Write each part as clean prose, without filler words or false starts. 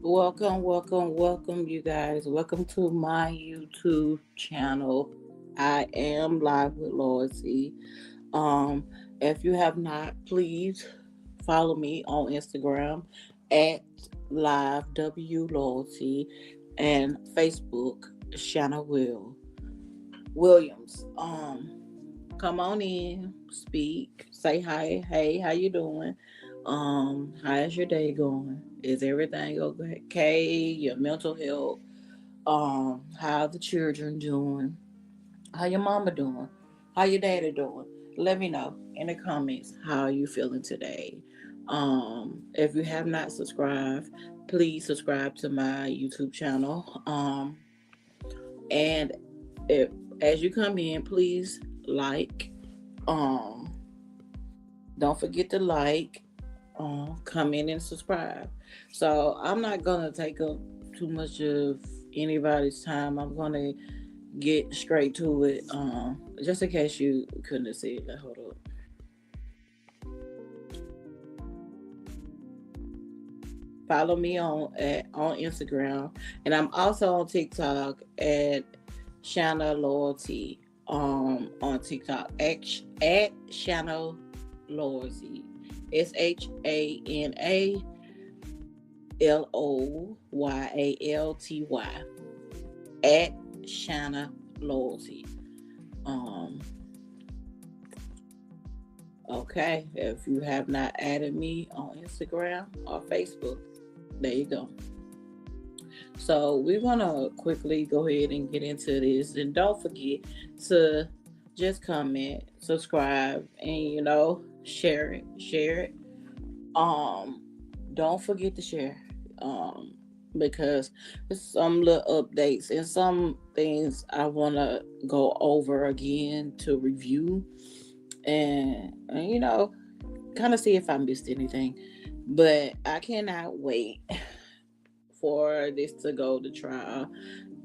Welcome, you guys. Welcome to my YouTube channel. I am live with Loyalty. Um, if you have not, please follow me on Instagram at live w loyalty and Facebook Shanna Williams. Come on in, speak, say hi. Hey, how you doing? How's your day going? Is everything okay? Your mental health? How the children doing? How your mama doing? How your daddy doing? Let me know in the comments how you feeling today. If you have not subscribed, please subscribe to my YouTube channel. And if as you come in, please like. Um, don't forget to like, come in and subscribe. So I'm not gonna take up too much of anybody's time. I'm gonna get straight to it. Just in case you couldn't have seen it, hold up. Follow me on Instagram, and I'm also on TikTok at Shanna Loyalty. On TikTok at Shanna Loyalty. ShannaLoyalty at Shanna Loyalty. Um, okay, if you have not added me on Instagram or Facebook, there you go. So we're gonna quickly go ahead and get into this, and don't forget to just comment, subscribe, and share it. Um, don't forget to share. Because there's some little updates and some things I wanna go over again to review and kind of see if I missed anything. But I cannot wait for this to go to trial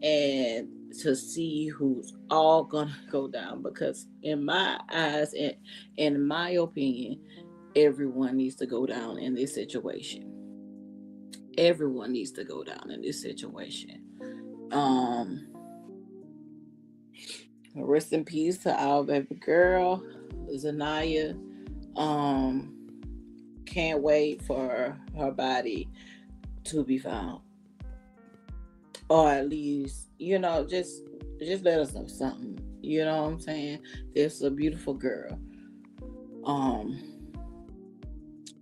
and to see who's all gonna go down, because in my eyes and in my opinion, everyone needs to go down in this situation. Everyone needs to go down in this situation. um Rest in peace to our baby girl Zanaya. um can't wait for her body to be found, or at least just let us know something. You know what I'm saying? This is a beautiful girl. um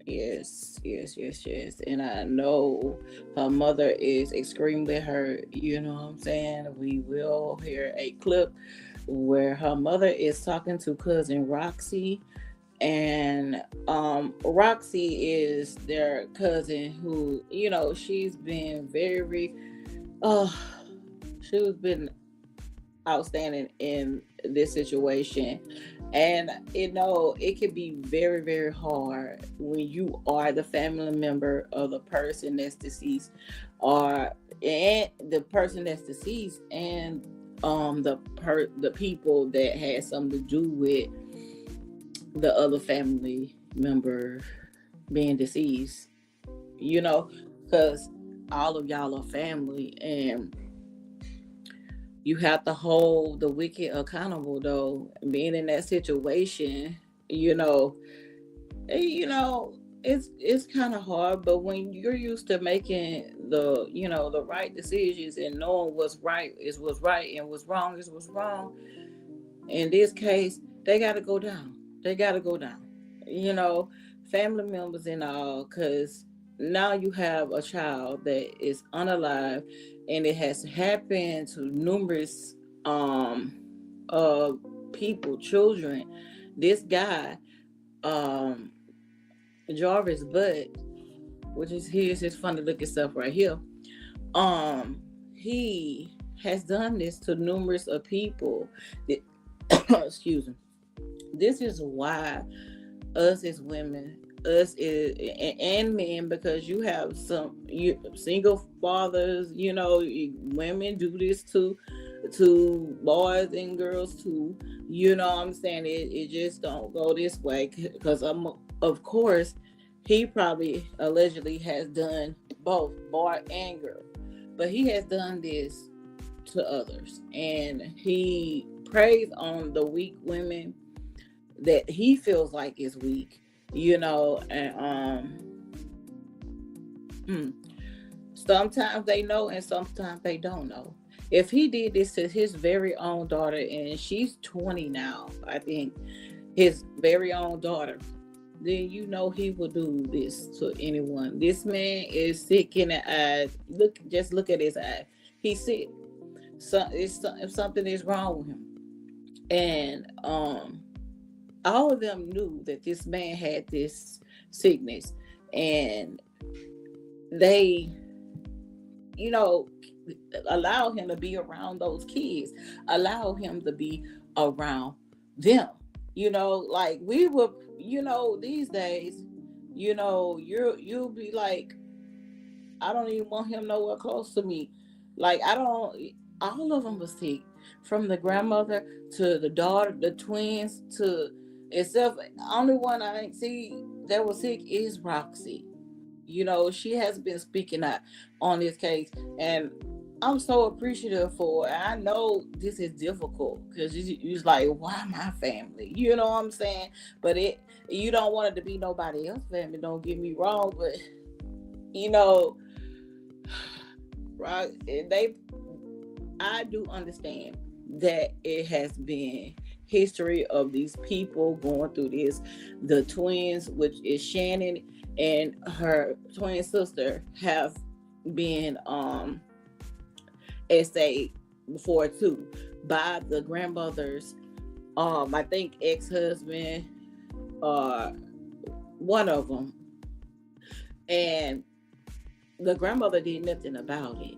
yes, and I know her mother is extremely hurt. You know what I'm saying? We will hear a clip where her mother is talking to cousin Roxy, and Roxy is their cousin who, she's been very uh she's been outstanding in this situation. And it can be very, very hard when you are the family member of the person that's deceased, or and the person that's deceased, and the people that had something to do with the other family member being deceased. you know because all of y'all are family, and you have to hold the wicked accountable, though. Being in that situation, you know you know it's kind of hard, but when you're used to making the right decisions and knowing what's right is what's right and what's wrong is what's wrong, in this case they got to go down. They got to go down. you know Family members and all, because now you have a child that is unalive, and it has happened to numerous um uh people, children. This guy, um Jarvis Butt, which is here's his funny looking stuff right here. He has done this to numerous of people. Excuse me. This is why us as women, us is, and men, because you have you single fathers. Women do this to boys and girls too. You know what I'm saying? It just don't go this way, because of course he probably allegedly has done both boy and girl. But he has done this to others, and he preys on the weak women that he feels like is weak, and hmm, sometimes they know and sometimes they don't know. If he did this to his very own daughter, and she's 20 now, I think, his very own daughter, then he will do this to anyone. This man is sick in the eyes. Just look at his eyes. He's sick. If something is wrong with him, and all of them knew that this man had this sickness, and they, you know, allow him to be around those kids, allow him to be around them. Like we were, these days, you'll be like, I don't even want him nowhere close to me. Like I don't. All of them were sick, from the grandmother to the daughter, the twins to itself. Only one I didn't see that was sick is Roxy. She has been speaking out on this case, and I'm so appreciative for it. I know this is difficult because you're like, why my family? You know what I'm saying? But you don't want it to be nobody else's family. Don't get me wrong, but you know, right? I do understand that it has been history of these people going through this. The twins, which is Shannon and her twin sister, have been essayed before too by the grandmother's I think ex-husband, uh one of them, and the grandmother did nothing about it.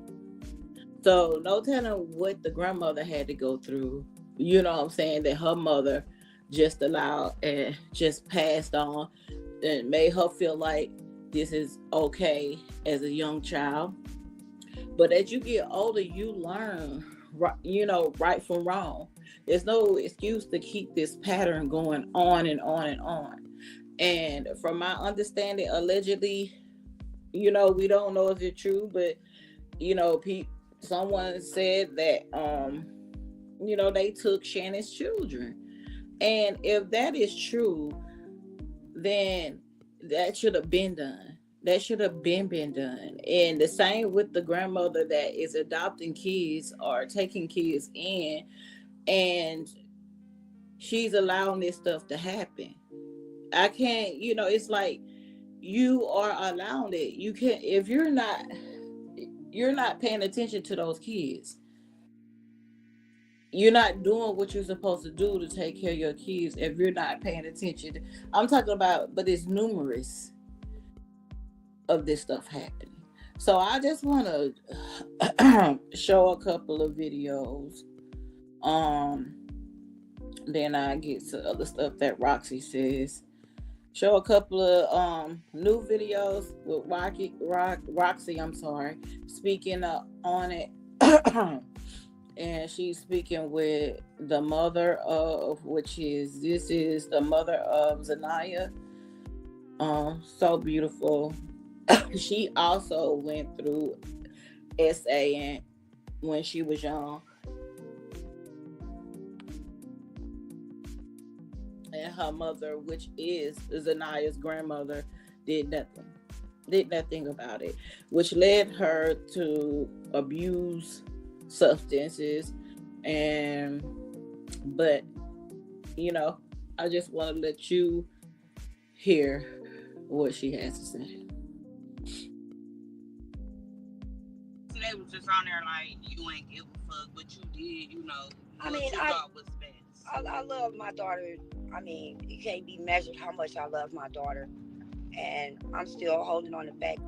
So no telling what the grandmother had to go through. You know what I'm saying? That her mother just allowed and just passed on and made her feel like this is okay as a young child. But as you get older, you learn, right from wrong. There's no excuse to keep this pattern going on and on and on. And from my understanding, allegedly, we don't know if it's true, but someone said that they took Shannon's children. And if that is true, then that should have been done. That should have been done. And the same with the grandmother that is adopting kids or taking kids in, and she's allowing this stuff to happen. I can't, it's like you are allowing it. You can't, if you're not paying attention to those kids. You're not doing what you're supposed to do to take care of your kids if you're not paying attention. I'm talking about, but it's numerous of this stuff happening. So I just want to show a couple of videos. Then I get to other stuff that Roxy says. Show a couple of new videos with Roxy. I'm sorry, speaking on it. And she's speaking with the mother of, this is the mother of Zanaya. So beautiful. She also went through SA when she was young, and her mother, which is Zanaya's grandmother, did nothing about it, which led her to abuse substances. And but I just want to let you hear what she has to say. They was just on there like, you ain't give a fuck, but you did, I mean, you thought was best. I love my daughter. I mean, it can't be measured how much I love my daughter, and I'm still holding on the fact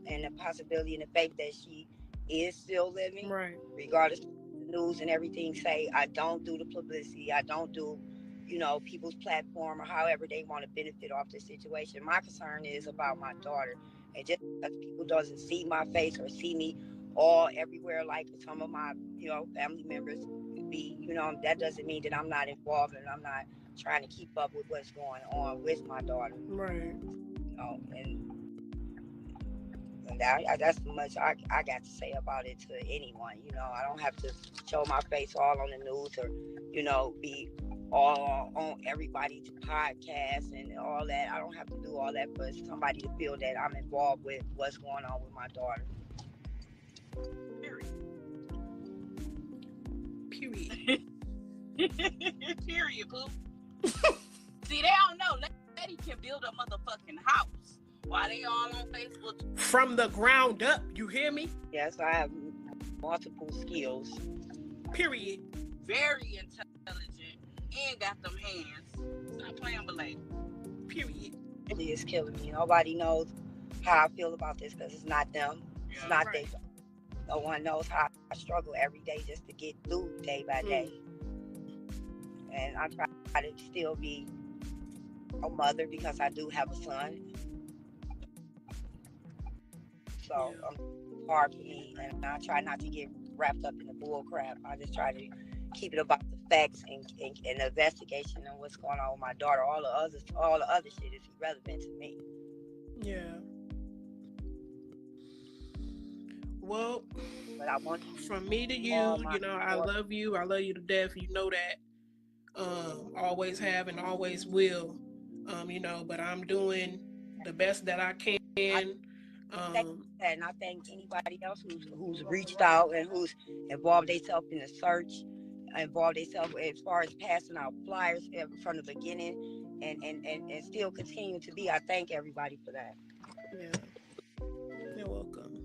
and the possibility and the faith that she is still living, Right. regardless of the news and everything say. I don't do the publicity. I don't do, people's platform or however they want to benefit off the situation. My concern is about my daughter, and just because people doesn't see my face or see me all everywhere like some of my, family members be, that doesn't mean that I'm not involved and I'm not trying to keep up with what's going on with my daughter. Right. And And that's much I got to say about it to anyone. You know, I don't have to show my face all on the news or, you know, be all on everybody's podcast and all that. I don't have to do all that for somebody to feel that I'm involved with what's going on with my daughter. Period. Period, boo. See, they don't know. Lady can build a motherfucking house while they all on Facebook. From the ground up, you hear me? Yes, I have multiple skills. Period. Very intelligent and got them hands. Stop playing with lady. Period. It is killing me. Nobody knows how I feel about this because it's not them. It's not right. they. No one knows how I struggle every day just to get through day by day. And I try to still be a mother because I do have a son. So it's hard for me, and I try not to get wrapped up in the bull crap. I just try to keep it about the facts and the investigation and what's going on with my daughter. All the other shit is irrelevant to me. Yeah. Well, but I want from me to you, you know, I love you. I love you to death. You know that. Always have and always will. You know, but I'm doing the best that I can. And I thank anybody else who's reached out and who's involved themselves in the search, involved themselves as far as passing out flyers from the beginning and still continue to be. I thank everybody for that. Yeah. You're welcome.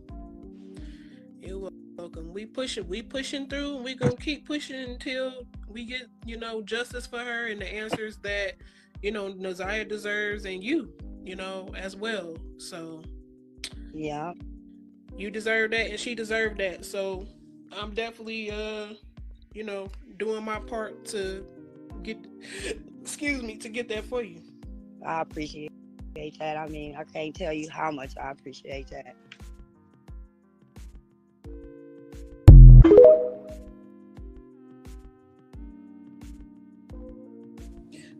You're welcome. We pushing through, and we gonna keep pushing until we get, you know, justice for her and the answers that, you know, Naziah deserves, and you know, as well. So yeah, you deserve that, and she deserved that. So I'm definitely, you know, doing my part to get, to get that for you. I appreciate that. I mean, I can't tell you how much I appreciate that.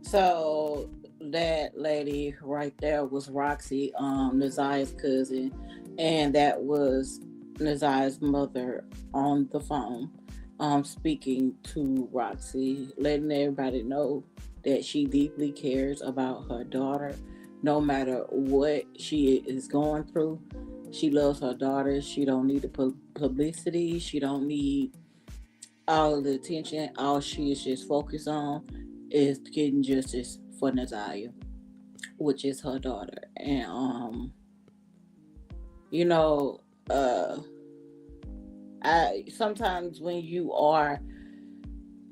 So that lady right there was Roxy, Naziah's cousin, and that was Naziah's mother on the phone, speaking to Roxy, letting everybody know that she deeply cares about her daughter, no matter what she is going through. She loves her daughter. She don't need the publicity. She don't need all the attention. All she is just focused on is getting justice for Naziah, which is her daughter. And you know, I sometimes when you are,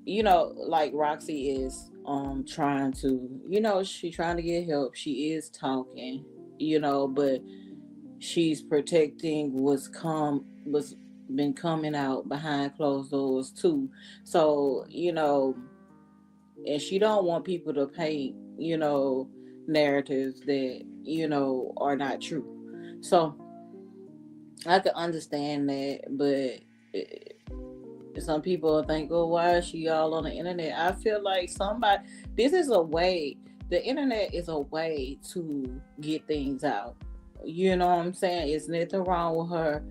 you know, like Roxy is trying to, you know, she's trying to get help. She is talking, you know, but she's protecting what's been coming out behind closed doors too. So, you know, and she don't want people to paint, you know, narratives that, you know, are not true. So I can understand that, but some people think, oh, why is she all on the internet? I feel like this is a way, the internet is a way to get things out. You know what I'm saying? It's nothing wrong with her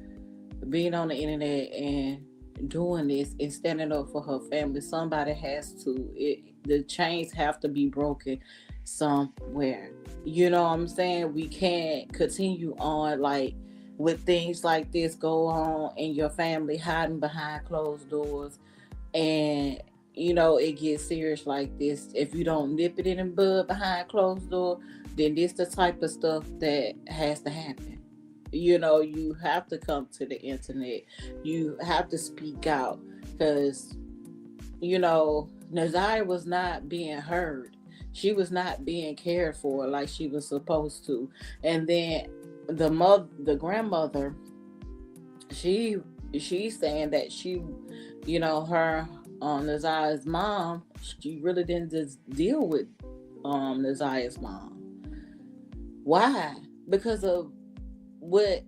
being on the internet and doing this and standing up for her family. Somebody has to. The chains have to be broken somewhere. You know what I'm saying? We can't continue on like with things like this go on in your family, hiding behind closed doors, and you know it gets serious like this. If you don't nip it in the bud behind closed door, then this the type of stuff that has to happen. You know, you have to come to the internet. You have to speak out because, you know, Naziah was not being heard. She was not being cared for like she was supposed to. And then the grandmother, she's saying that she, you know, her Naziah's mom, she really didn't just deal with Naziah's mom. Why? Because of what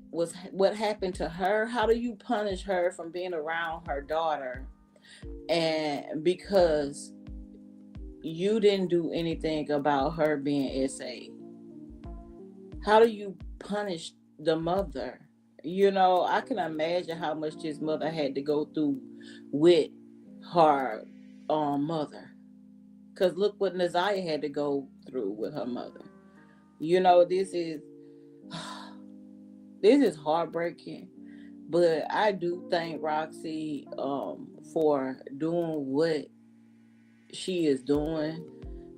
happened to her. How do you punish her from being around her daughter, and because you didn't do anything about her being SA? How do you punish the mother I can imagine how much this mother had to go through with her mother. Cause look what Naziah had to go through with her mother. This is this is heartbreaking. But I do thank Roxy for doing what she is doing.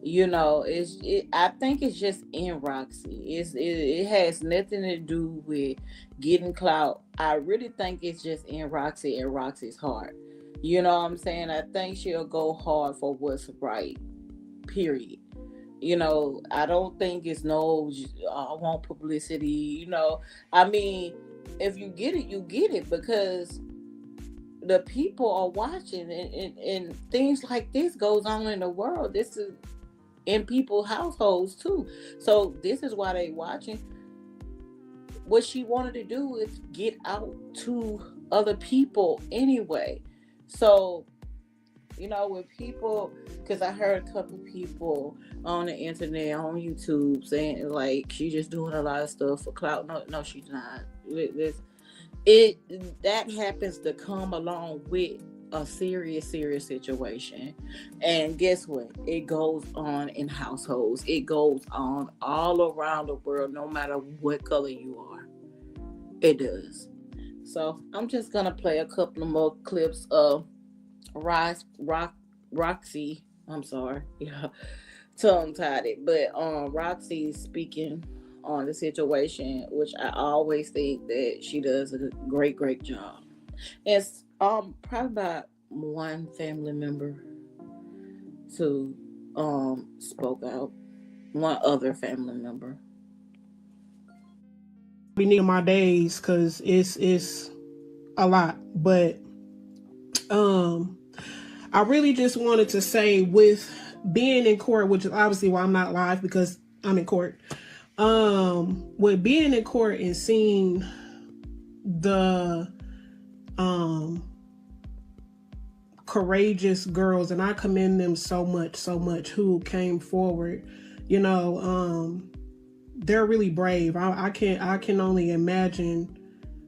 I think it's just in Roxy. It has nothing to do with getting clout. I really think it's just in Roxy and Roxy's heart. You know what I'm saying? I think she'll go hard for what's right. Period. I don't think it's no, I want publicity. I mean, if you get it, you get it, because the people are watching, and things like this goes on in the world. This is in people's households too. So this is why they watching. What she wanted to do is get out to other people anyway. So with people, because I heard a couple people on the internet, on YouTube, saying like she's just doing a lot of stuff for clout. No, she's not. That happens to come along with a serious situation. And guess what? It goes on in households. It goes on all around the world, no matter what color you are. It does. So I'm just gonna play a couple of more clips of Roxy. I'm sorry. Yeah. Tongue tied it. But Roxy speaking on the situation, which I always think that she does a great job. It's probably about one family member to spoke out. One other family member. Be needing my days because it's a lot. But I really just wanted to say, with being in court, which is obviously why I'm not live because I'm in court. With being in court and seeing the courageous girls, and I commend them so much who came forward, they're really brave. I can only imagine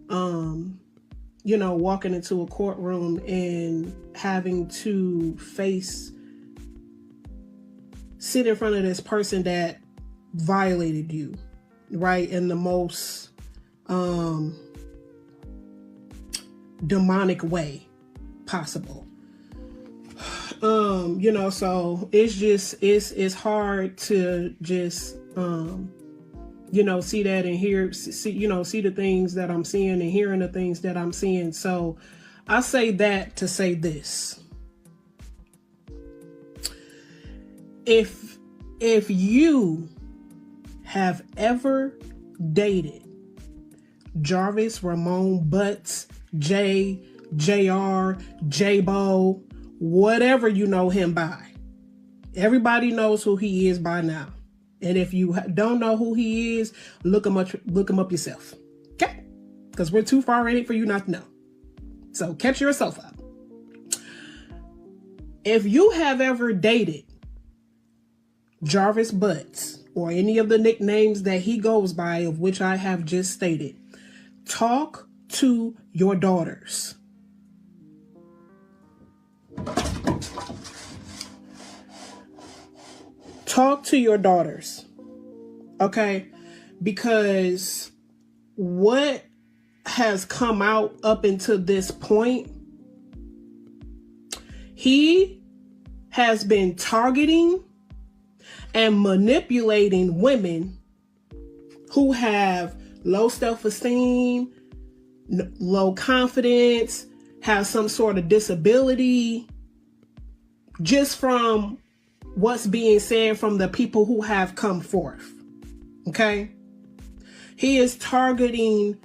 walking into a courtroom and having to sit in front of this person that violated you, right, in the most demonic way possible. So it's hard to just see that and see the things that I'm seeing and hearing the things that I'm seeing. So I say that to say this. If you have ever dated Jarvis, Ramon, Butts, Jay, JR, J-Bo, whatever you know him by, everybody knows who he is by now. And if you don't know who he is, look him up yourself. Okay? Because we're too far in it for you not to know. So catch yourself up. If you have ever dated Jarvis Butts or any of the nicknames that he goes by, of which I have just stated, talk to your daughters. Talk to your daughters, okay? Because what has come out up until this point, he has been targeting and manipulating women who have low self-esteem, low confidence, have some sort of disability, just from what's being said from the people who have come forth. Okay? He is targeting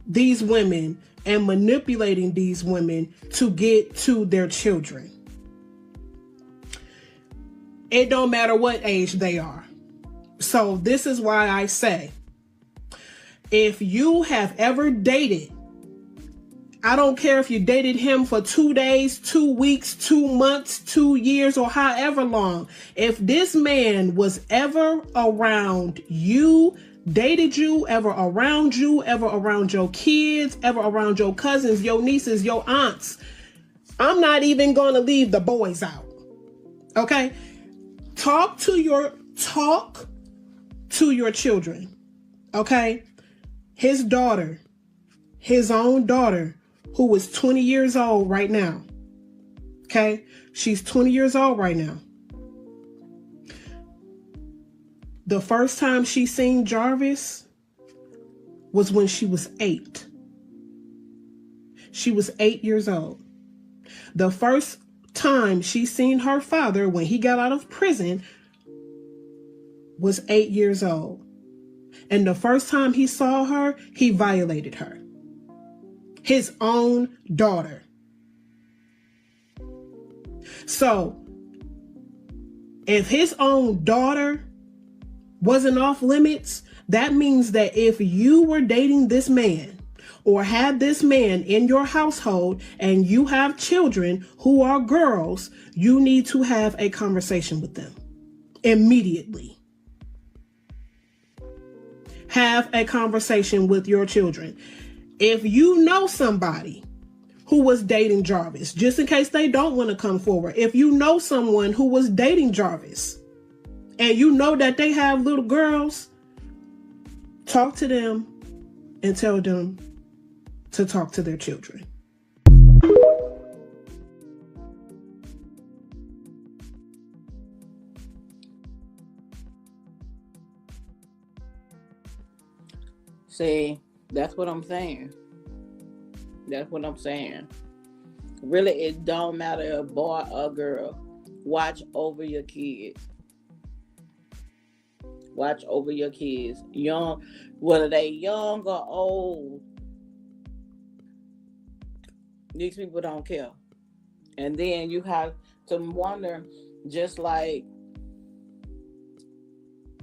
these women and manipulating these women to get to their children. It don't matter what age they are. So this is why I say, if you have ever dated, I don't care if you dated him for 2 days, 2 weeks, 2 months, 2 years, or however long. If this man was ever around you dated you, ever around you, ever around your kids, ever around your cousins, your nieces, your aunts. I'm not even going to leave the boys out. Okay? Talk to your children. Okay? His daughter, his own daughter, who is 20 years old right now. Okay? She's 20 years old right now. The first time she seen Jarvis was when she was 8. She was 8 years old. The first time she seen her father when he got out of prison was 8 years old. And the first time he saw her, he violated her. His own daughter. So, if his own daughter wasn't off limits, that means that if you were dating this man or had this man in your household and you have children who are girls, you need to have a conversation with them immediately. Have a conversation with your children. If you know somebody who was dating Jarvis, just in case they don't want to come forward, if you know someone who was dating Jarvis and you know that they have little girls, talk to them and tell them to talk to their children. See, that's what I'm saying. That's what I'm saying. Really, it don't matter a boy or girl. Watch over your kids. Watch over your kids. Young, whether they young or old, these people don't care. And then you have to wonder, just like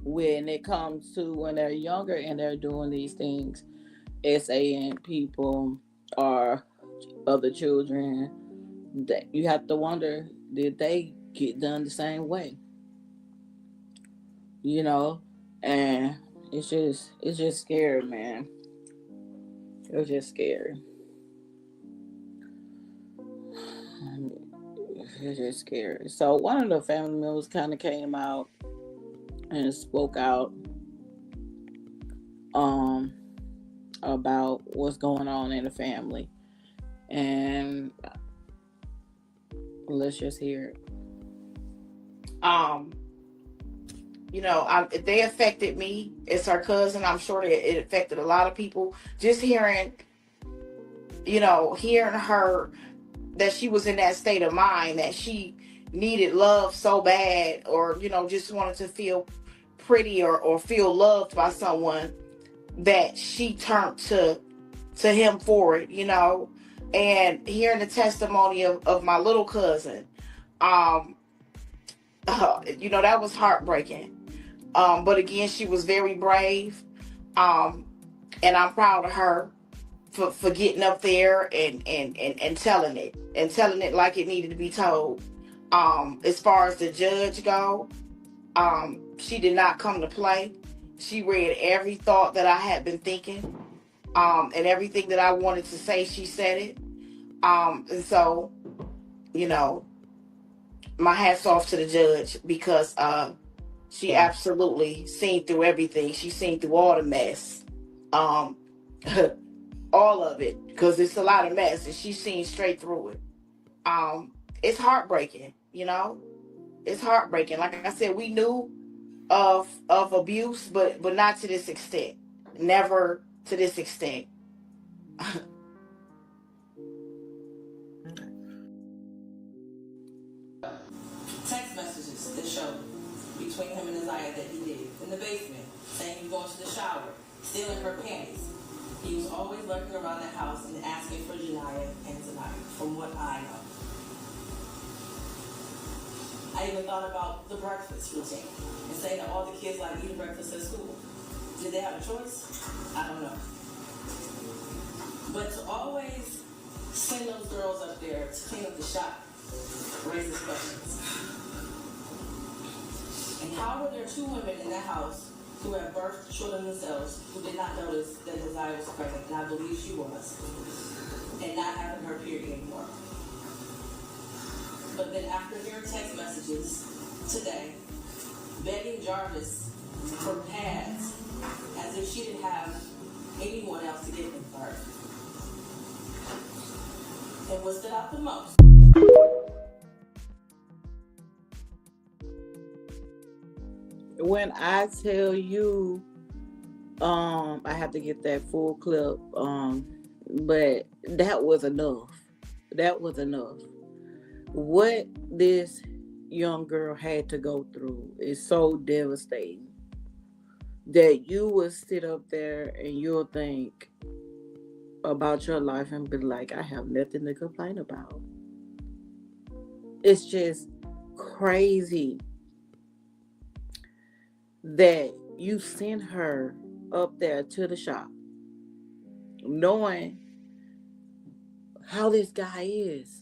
when it comes to when they're younger and they're doing these things, saying people or other children, that you have to wonder, did they get done the same way? You know, and it's just scary, man. It's just scary. It's just scary. So one of the family members kind of came out and spoke out about what's going on in the family, and let's just hear it. They affected me as her cousin. I'm sure that it affected a lot of people. Just hearing her, that she was in that state of mind, that she needed love so bad, or, just wanted to feel pretty or feel loved by someone, that she turned to him for it, and hearing the testimony of my little cousin, that was heartbreaking. But again, she was very brave. And I'm proud of her for getting up there and telling it like it needed to be told. As far as the judge go, she did not come to play. She read every thought that I had been thinking, and everything that I wanted to say, she said it. And so, my hat's off to the judge, because she absolutely seen through everything. She seen through all the mess. All of it, because it's a lot of mess, and she's seen straight through it. It's heartbreaking, It's heartbreaking. Like I said, we knew of abuse, but not to this extent. Never to this extent. Text messages that show between him and Isaiah that he did in the basement, saying he was going to the shower, stealing her panties. He was always lurking around the house and asking for Janiyah and Zaniyah, from what I know. I even thought about the breakfast routine and saying that all the kids like eating breakfast at school. Did they have a choice? I don't know. But to always send those girls up there to clean up the shop raises questions. And how were there two women in the house who have birthed children themselves who did not notice that Desire was pregnant, and I believe she was, and not having her period anymore. But then after hearing text messages today, begging Jarvis for pads as if she didn't have anyone else to give them birth. And what stood out the most? When I tell you, I have to get that full clip, but that was enough. That was enough. What this young girl had to go through is so devastating that you will sit up there and you'll think about your life and be like, I have nothing to complain about. It's just crazy that you sent her up there to the shop knowing how this guy is.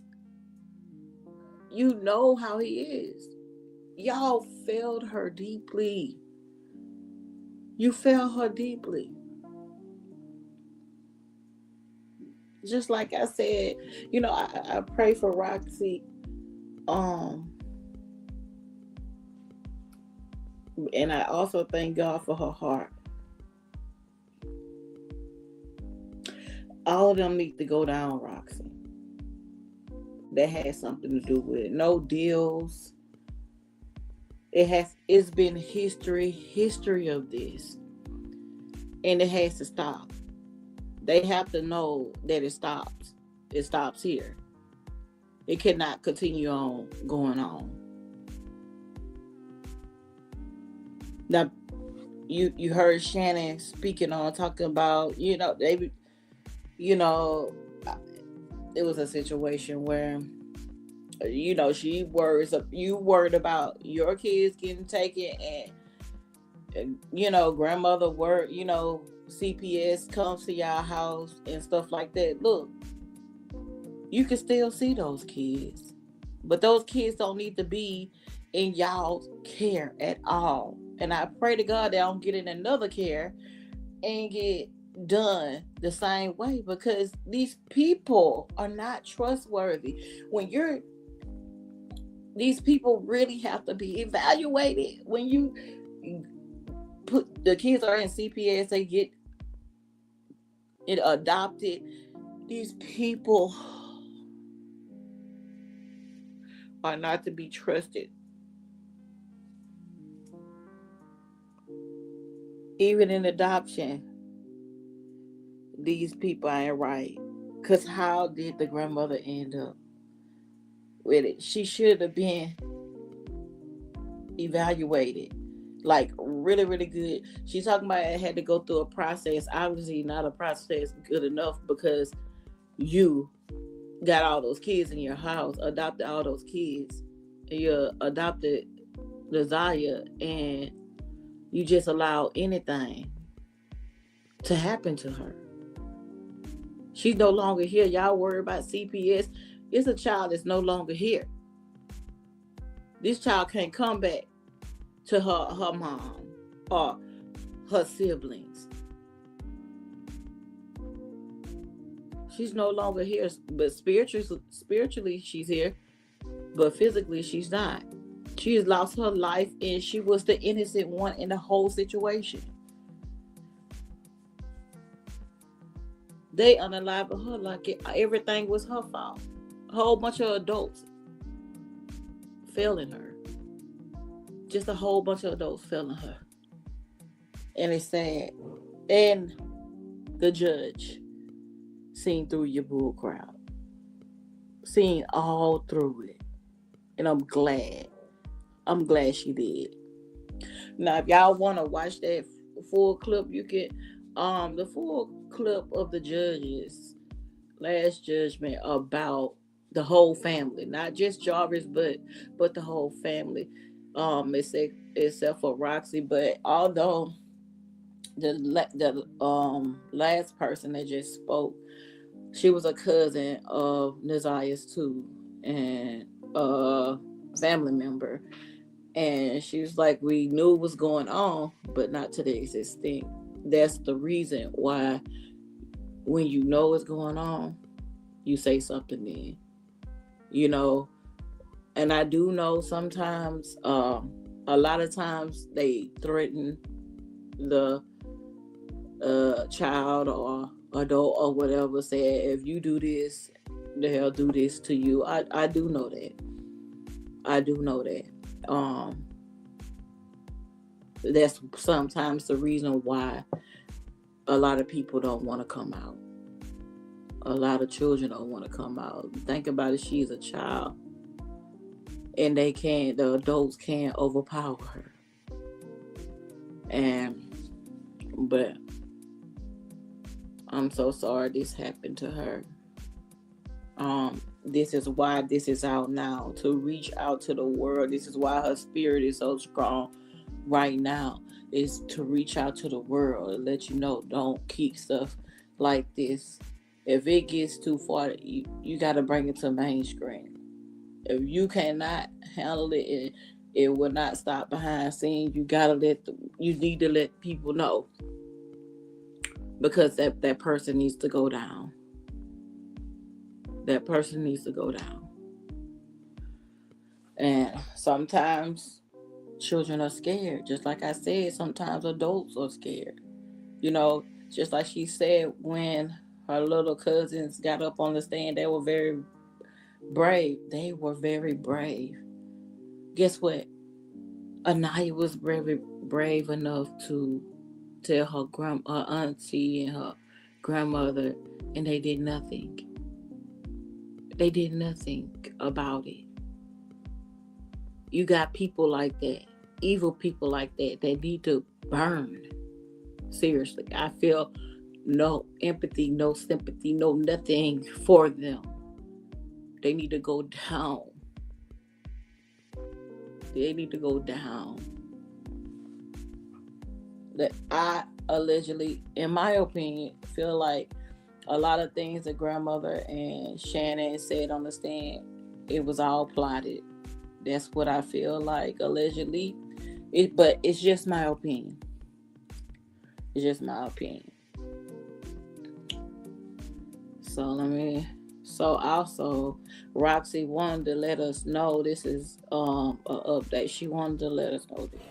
You know how he is. Y'all failed her deeply. You failed her deeply. Just like I said, I pray for Roxy. And I also thank God for her heart. All of them need to go down, Roxy. That has something to do with it. No deals. It's been history of this. And it has to stop. They have to know that it stops. It stops here. It cannot continue on going on. Now, you heard Shannon speaking on talking about, you know, it was a situation where, she worries, you worried about your kids getting taken, and grandmother CPS comes to y'all house and stuff like that. Look, you can still see those kids, but those kids don't need to be in y'all's care at all. And I pray to God they don't get in another care and get done the same way, because these people are not trustworthy. These people really have to be evaluated. When you put the kids are in CPS, they get it adopted. These people are not to be trusted. Even in adoption, these people ain't right. Because how did the grandmother end up with it? She should have been evaluated. Like, really, really good. She's talking about it had to go through a process. Obviously, not a process good enough, because you got all those kids in your house, adopted all those kids, and you adopted Desire, and you just allow anything to happen to her. She's no longer here. Y'all worry about CPS. It's a child that's no longer here. This child can't come back to her mom or her siblings. She's no longer here, but spiritually she's here, but physically she's not. She has lost her life, and she was the innocent one in the whole situation. They unalived her like everything was her fault. A whole bunch of adults failing her. Just a whole bunch of adults failing her. And it's sad. And the judge seen through your bull crowd. Seen all through it. And I'm glad. She did. Now, if y'all want to watch that full clip, you can. The full clip of the judge's last judgment about the whole family, not just Jarvis, but the whole family. Except for Roxy, but although the last person that just spoke, she was a cousin of Nazia's too, and a family member. And she was like, we knew what was going on, but not to the extent. That's the reason why when you know what's going on, you say something then. You know, and I do know sometimes, a lot of times they threaten the child or adult or whatever, say if you do this, they'll do this to you. I do know that. I do know that. Um, that's sometimes the reason why a lot of people don't want to come out. A lot of children don't want to come out. Think about it. She's a child, and the adults can't overpower her. And but I'm so sorry this happened to her. This is why this is out now, to reach out to the world. This is why her spirit is so strong right now, is to reach out to the world and let you know, don't keep stuff like this. If it gets too far, you got to bring it to mainstream. If you cannot handle it, it will not stop behind scenes. You need to let people know, because that person needs to go down. That person needs to go down. And sometimes children are scared. Just like I said, sometimes adults are scared. You know, just like she said, when her little cousins got up on the stand, they were very brave. They were very brave. Guess what? Anaya was very brave enough to tell her auntie and her grandmother, and they did nothing. They did nothing about it. You got people like that, evil people like that, that need to burn. Seriously, I feel no empathy, no sympathy, no nothing for them. They need to go down. They need to go down. That I allegedly, in my opinion, feel like a lot of things that grandmother and Shannon said on the stand, it was all plotted. That's what I feel like, allegedly. But it's just my opinion. It's just my opinion. So also, Roxy wanted to let us know, this is an update. She wanted to let us know this.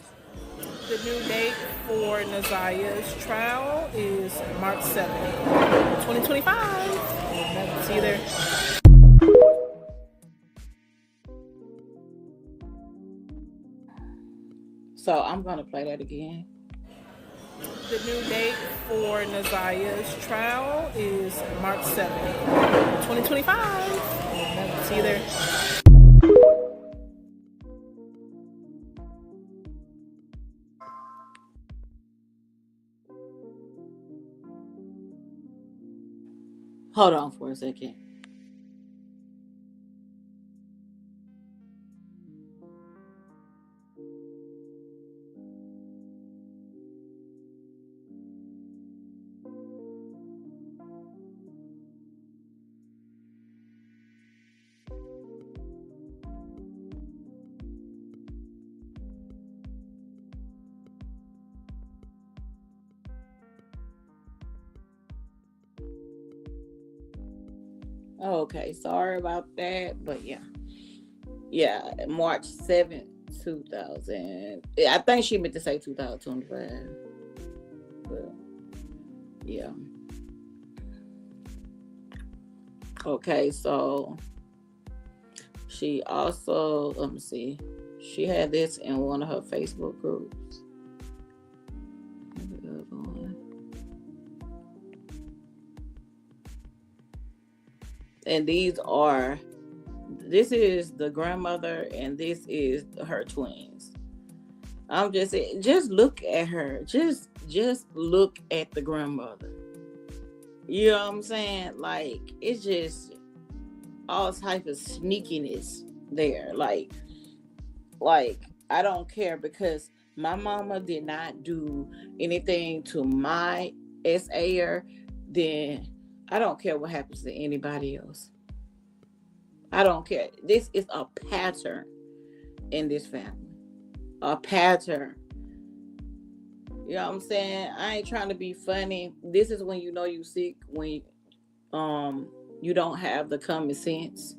The new date for Nazaya's trial is March 7th, 2025. See you there. So I'm gonna play that again. The new date for Nazaya's trial is March 7th, 2025. See you there. Hold on for a second. Okay, sorry about that, but yeah, March 7th, 2000. I think she meant to say 2025, but yeah. Okay, so she also, let me see, she had this in one of her Facebook groups. And this is the grandmother and this is her twins. I'm just saying, just look at her. Just look at the grandmother. You know what I'm saying? Like, it's just all type of sneakiness there. Like I don't care, because my mama did not do anything to my SAer, then I don't care what happens to anybody else. I don't care. This is a pattern in this family. a pattern. You know what I'm saying? I ain't trying to be funny. This is when you know you sick, when um you don't have the common sense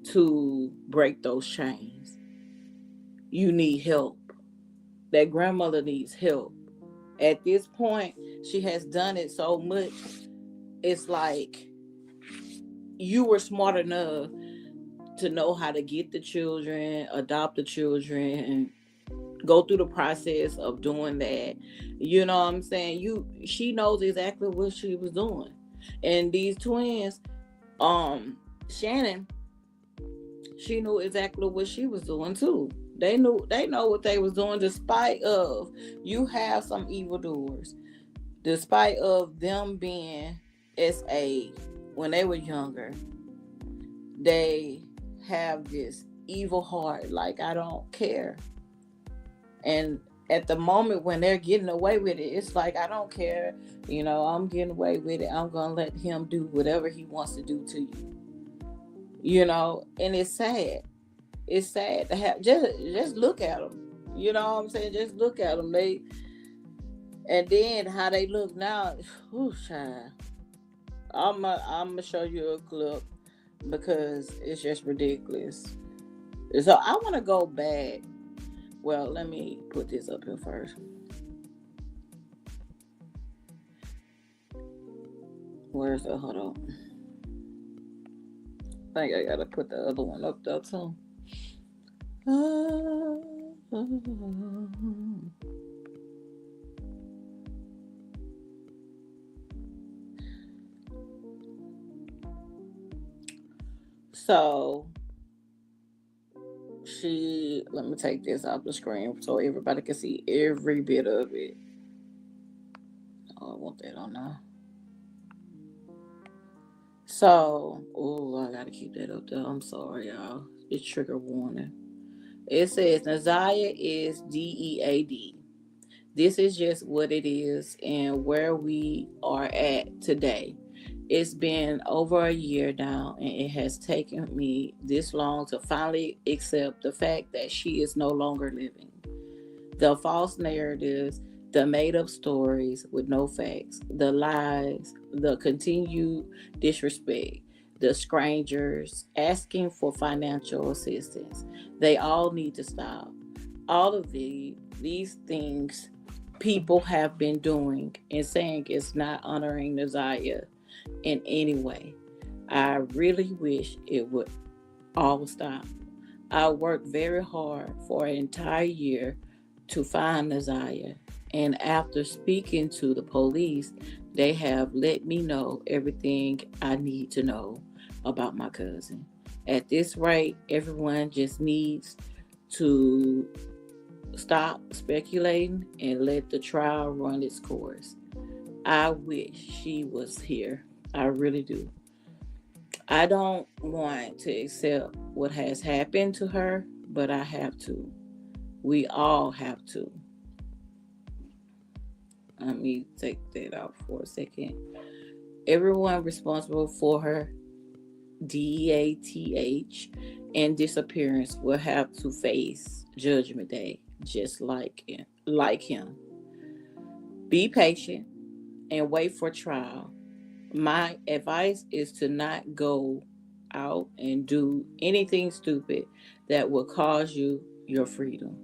to break those chains. You need help. That grandmother needs help. At this point, she has done it so much. It's like you were smart enough to know how to get the children, adopt the children, go through the process of doing that. You know what I'm saying? She knows exactly what she was doing. And these twins, Shannon, she knew exactly what she was doing too. They know what they was doing, despite of you have some evildoers, despite of them being SA when they were younger, they have this evil heart, like I don't care. And at the moment when they're getting away with it, it's like I don't care. I'm getting away with it. I'm gonna let him do whatever he wants to do to you. And it's sad. It's sad to have just look at them. You know what I'm saying? Just look at them. And then how they look now. Whew, child. I'm gonna show you a clip because it's just ridiculous. So I want to go back. Well, let me put this up here first. Where's the hold on? I think I gotta put the other one up there too. So let me take this off the screen so everybody can see every bit of it. Oh, I want that on now. So, I gotta keep that up there. I'm sorry, y'all. It's trigger warning. It says Naziah is DEAD. This is just what it is and where we are at today. It's been over a year now, and it has taken me this long to finally accept the fact that she is no longer living. The false narratives, the made up stories with no facts, the lies, the continued disrespect, the strangers asking for financial assistance, they all need to stop. All of these things people have been doing and saying it's not honoring Naziah in any way. I really wish it would all stop. I worked very hard for an entire year to find Naziah, and after speaking to the police, they have let me know everything I need to know about my cousin. At this rate, everyone just needs to stop speculating and let the trial run its course. I wish she was here. I really do. I don't want to accept what has happened to her, but I have to. We all have to. Let me take that out for a second. Everyone responsible for her DATH and disappearance will have to face Judgment Day, just like him. Be patient and wait for trial. My advice is to not go out and do anything stupid that will cause you your freedom.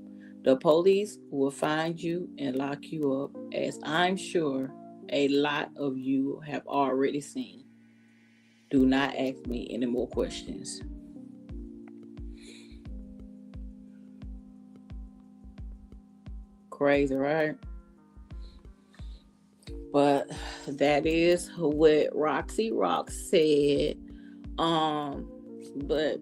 The police will find you and lock you up, as I'm sure a lot of you have already seen. Do not ask me any more questions. Crazy, right? But that is what Roxy Rock said. But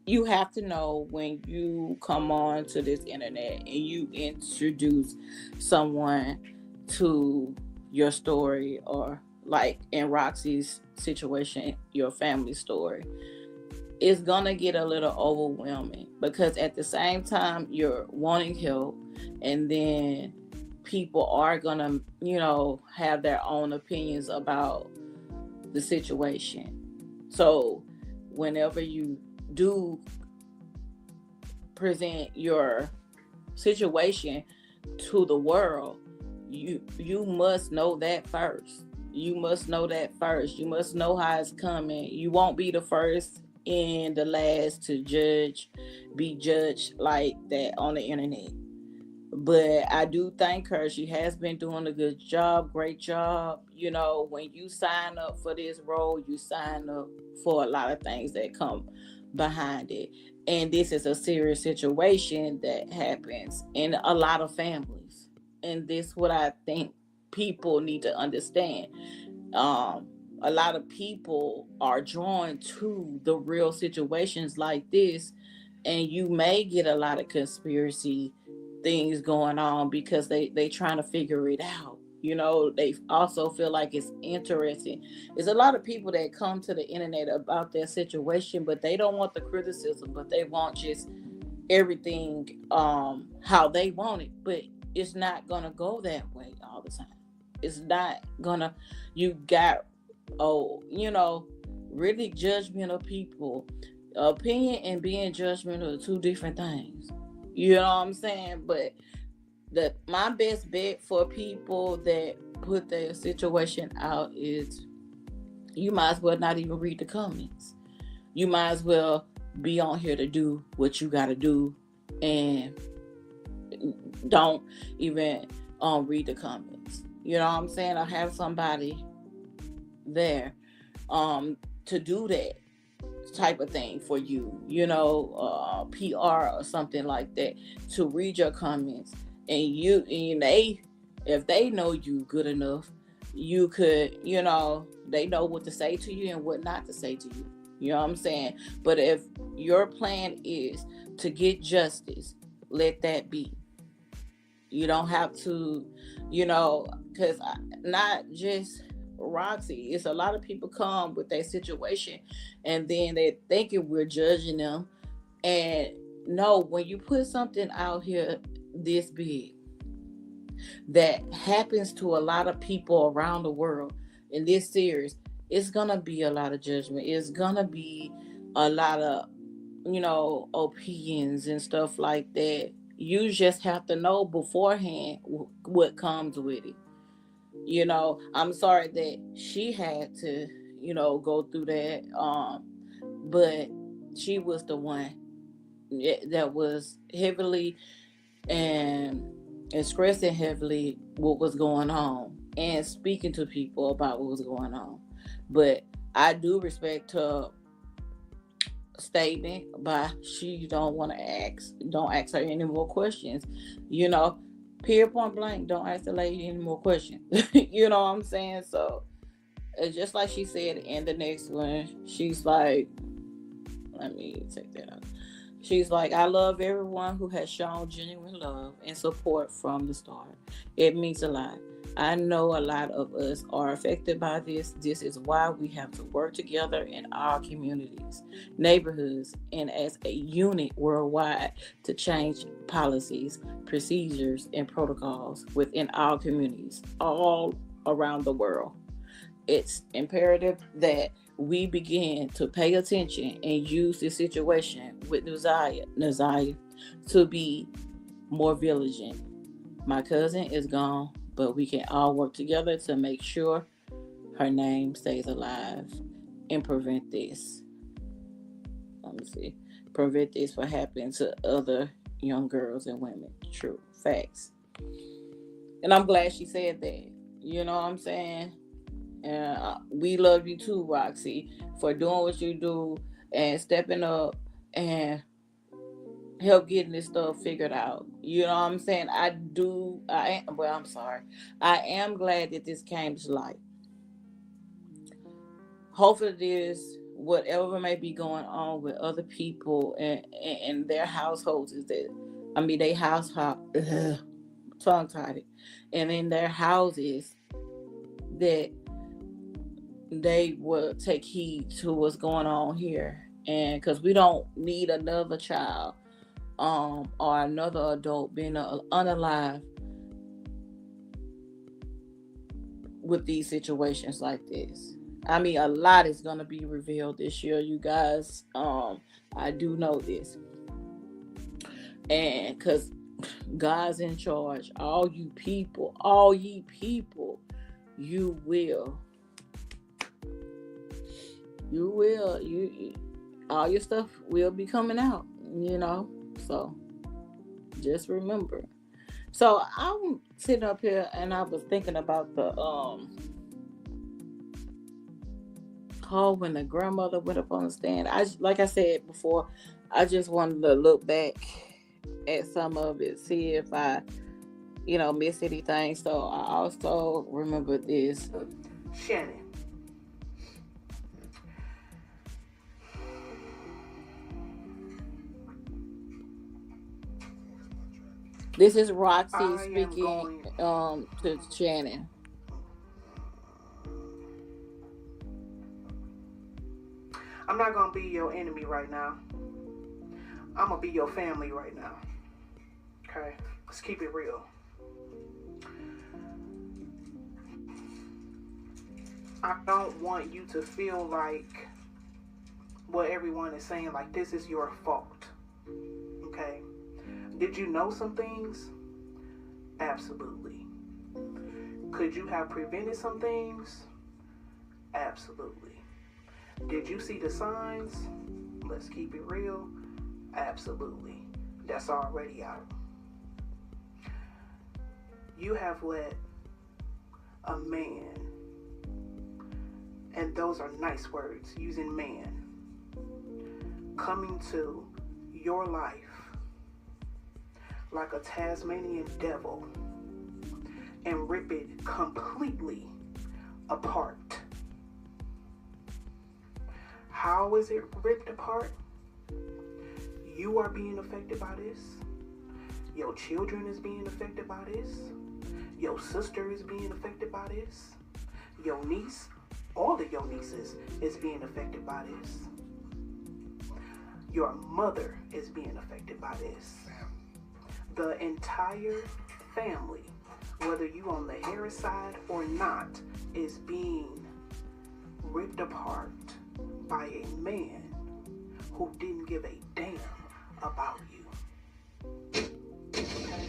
you have to know when you come on to this internet and you introduce someone to your story, or like in Roxy's situation, your family story, it's gonna get a little overwhelming because at the same time you're wanting help, and then people are gonna, have their own opinions about the situation. So whenever you do present your situation to the world, you must know that first. You must know that first. You must know how it's coming. You won't be the first and the last to be judged like that on the internet. But I do thank her. She has been doing a good job, great job. You know, when you sign up for this role, you sign up for a lot of things that come behind it. And this is a serious situation that happens in a lot of families. And this what I think people need to understand. um a lot of people are drawn to the real situations like this, and you may get a lot of conspiracy things going on because they trying to figure it out. You know, they also feel like it's interesting. There's a lot of people that come to the internet about their situation, but they don't want the criticism, but they want just everything how they want it. But it's not gonna go that way all the time. It's not gonna. You got, oh, you know, really judgmental people. Opinion and being judgmental are two different things. You know what I'm saying? But my best bet for people that put their situation out is you might as well not even read the comments. You might as well be on here to do what you got to do, and don't even read the comments. You know what I'm saying? I have somebody there to do that type of thing for you, you know, PR or something like that, to read your comments. And they, if they know you good enough, you could, you know, they know what to say to you and what not to say to you. You know what I'm saying? But if your plan is to get justice, let that be. You don't have to, you know, because not just Roxy, it's a lot of people come with their situation and then they're thinking we're judging them. And no, when you put something out here this big that happens to a lot of people around the world in this series, it's gonna be a lot of judgment. It's gonna be a lot of, you know, opinions and stuff like that. You just have to know beforehand what comes with it. You know, I'm sorry that she had to, you know, go through that. But she was the one that was heavily and expressing heavily what was going on and speaking to people about what was going on. But I do respect her statement, but she don't ask her any more questions. You know, period, point blank, don't ask the lady any more questions. You know what I'm saying? So it's just like she said in the next one, she's like, let me take that out. She's like, I love everyone who has shown genuine love and support from the start. It means a lot. I know a lot of us are affected by this. This is why we have to work together in our communities, neighborhoods, and as a unit worldwide to change policies, procedures, and protocols within our communities all around the world. It's imperative that we begin to pay attention and use this situation with Naziah to be more vigilant. My cousin is gone, but we can all work together to make sure her name stays alive and prevent this. Let me see. Prevent this from happening to other young girls and women. True. Facts. And I'm glad she said that. You know what I'm saying? And we love you too, Roxy, for doing what you do and stepping up and help getting this stuff figured out. You know what I'm saying? I'm sorry. I am glad that this came to light. Hopefully this, whatever may be going on with other people and their households is that, I mean, they household, tongue tied, and in their houses, that they will take heed to what's going on here. And because we don't need another child or another adult being unalive with these situations like this. I mean, a lot is going to be revealed this year, you guys. I do know this. And because God's in charge, all ye people, you will, all your stuff will be coming out, you know. So just remember. So I'm sitting up here and I was thinking about the call when the grandmother went up on the stand. Like I said before, I just wanted to look back at some of it, see if I, miss anything. So I also remember this. Shannon. This is Roxy I am speaking going. to Shannon. I'm not gonna be your enemy right now. I'm gonna be your family right now. Okay? Let's keep it real. I don't want you to feel like what everyone is saying, like this is your fault. Okay? Did you know some things? Absolutely. Could you have prevented some things? Absolutely. Did you see the signs? Let's keep it real. Absolutely. That's already out. You have let a man, and those are nice words, using man, coming to your life like a Tasmanian devil and rip it completely apart. How is it ripped apart? You are being affected by this. Your children is being affected by this. Your sister is being affected by this. Your niece, all of your nieces is being affected by this. Your mother is being affected by this. The entire family, whether you on the Harris side or not, is being ripped apart by a man who didn't give a damn about you. Okay?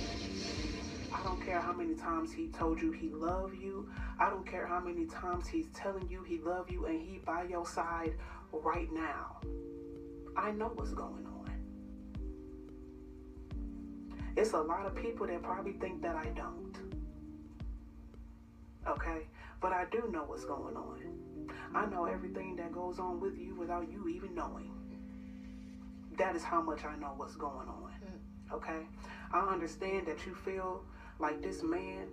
I don't care how many times he told you he loved you. I don't care how many times he's telling you he loves you and he by your side right now. I know what's going on. It's a lot of people that probably think that I don't. Okay? But I do know what's going on. I know everything that goes on with you without you even knowing. That is how much I know what's going on. Okay? I understand that you feel like this man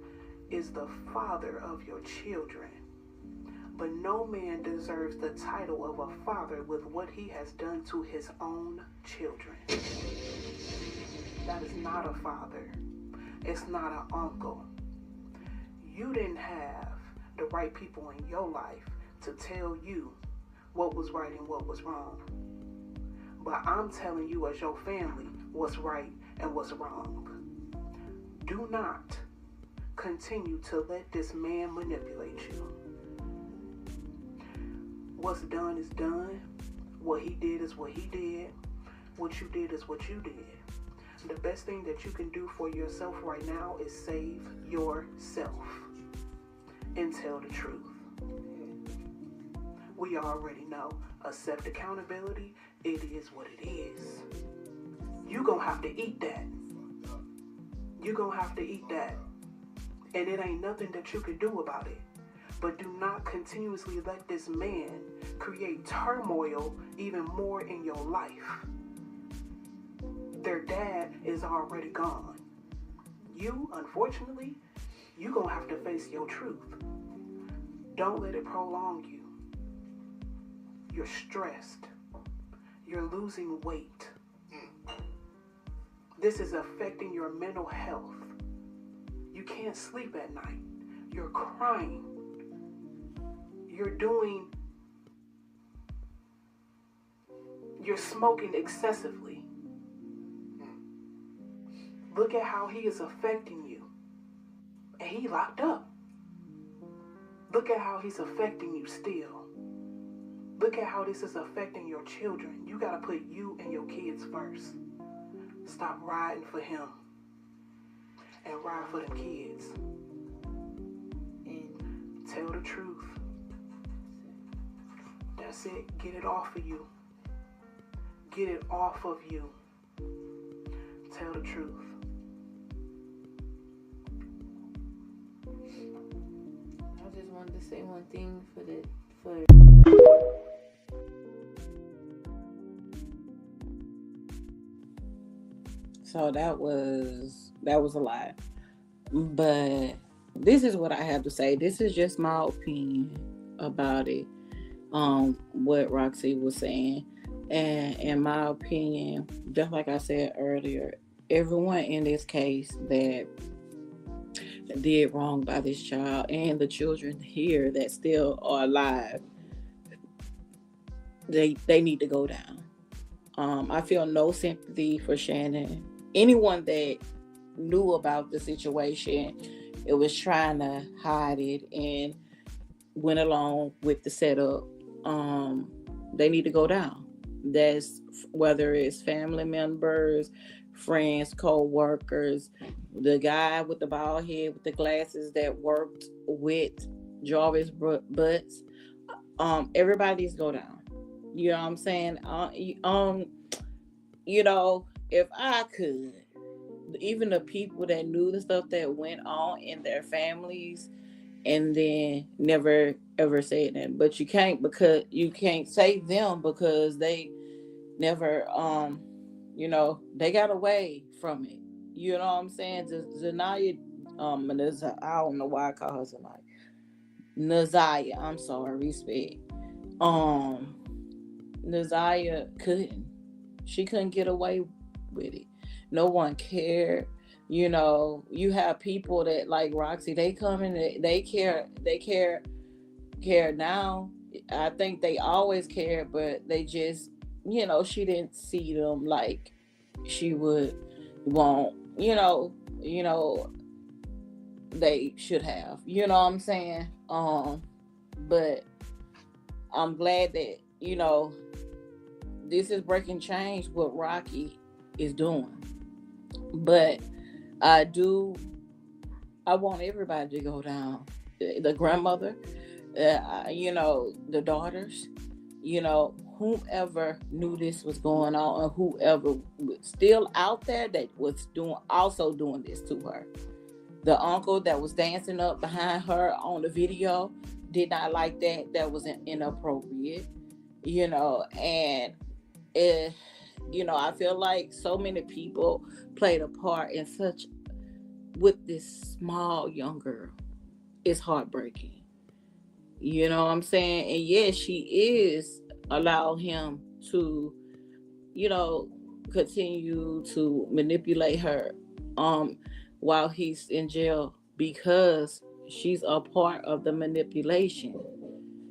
is the father of your children. But no man deserves the title of a father with what he has done to his own children. That is not a father. It's not an uncle. You didn't have the right people in your life to tell you what was right and what was wrong. But I'm telling you as your family what's right and what's wrong. Do not continue to let this man manipulate you. What's done is done. What he did is what he did. What you did is what you did. The best thing that you can do for yourself right now is save yourself and tell the truth. We already know. Accept accountability. It is what it is. You're going to have to eat that. You're going to have to eat that. And it ain't nothing that you can do about it. But do not continuously let this man create turmoil even more in your life. Their dad is already gone. You, unfortunately, you're going to have to face your truth. Don't let it prolong you. You're stressed. You're losing weight. This is affecting your mental health. You can't sleep at night. You're crying. You're smoking excessively. Look at how he is affecting you. And he locked up. Look at how he's affecting you still. Look at how this is affecting your children. You got to put you and your kids first. Stop riding for him and ride for them kids. And Tell the truth. That's it. Get it off of you. Get it off of you. Tell the truth. I just wanted to say one thing for so that was a lie. But this is what I have to say. This is just my opinion about it. What Roxy was saying. And in my opinion, just like I said earlier, everyone in this case that did wrong by this child and the children here that still are alive, they need to go down. I feel no sympathy for Shannon. Anyone that knew about the situation, it was trying to hide it and went along with the setup. They need to go down. That's whether it's family members, friends, co-workers, the guy with the bald head with the glasses that worked with Jarvis Butts. Everybody's go down. You know what I'm saying? If I could, even the people that knew the stuff that went on in their families and then never ever said that. But you can't, because you can't save them because they never they got away from it. You know what I'm saying? Zanaya, I don't know why I call her Zanaya. Nazaya, I'm sorry, respect. Um Nazaya couldn't. She couldn't get away with it. No one cared. You have people that like Roxy, they come in, they care now. I think they always cared, but they just, she didn't see them like she would want, you know, they should have. You know what I'm saying? But I'm glad that, this is breaking change what Rocky is doing. But I do I want everybody to go down. The grandmother, the daughters, whomever knew this was going on, and whoever was still out there that was doing this to her. The uncle that was dancing up behind her on the video did not like that. That was inappropriate, and it, I feel like so many people played a part in such with this small young girl. It's heartbreaking. You know what I'm saying? And yes, she is allow him to, you know, continue to manipulate her while he's in jail because she's a part of the manipulation.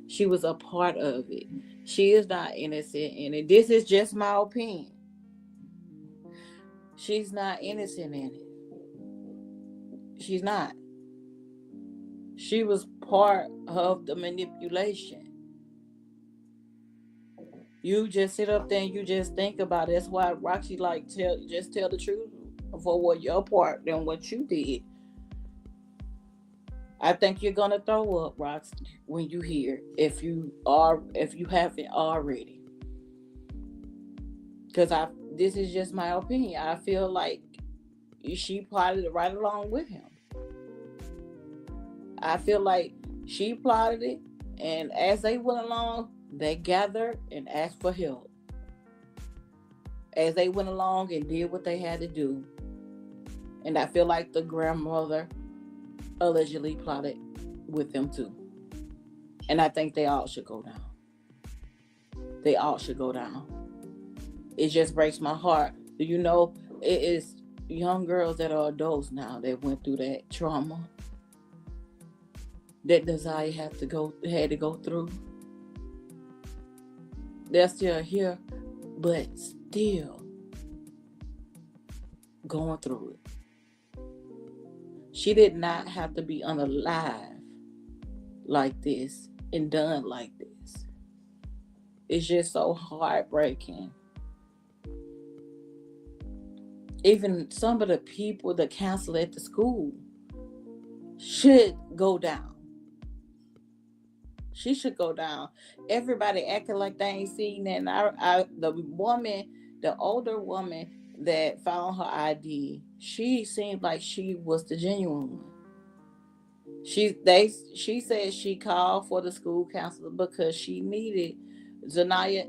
She was a part of it. She is not innocent in it. This is just my opinion. She's not innocent in it. She's not. She was part of the manipulation. You just sit up there and you just think about it. That's why Roxy tell the truth for what your part than what you did. I think you're gonna throw up, Roxy, when you hear if you haven't already. Because I this is just my opinion. I feel like she plotted it right along with him. I feel like she plotted it, and as they went along, they gathered and asked for help. As they went along and did what they had to do, and I feel like the grandmother allegedly plotted with them too. And I think they all should go down. They all should go down. It just breaks my heart. It is young girls that are adults now that went through that trauma that Desire had to go through. They're still here, but still going through it. She did not have to be unalive like this and done like this. It's just so heartbreaking. Even some of the people, the counselor at the school, should go down. She should go down. Everybody acting like they ain't seen that. And the older woman that found her ID, she seemed like she was the genuine one. She said she called for the school counselor because she needed Zanaya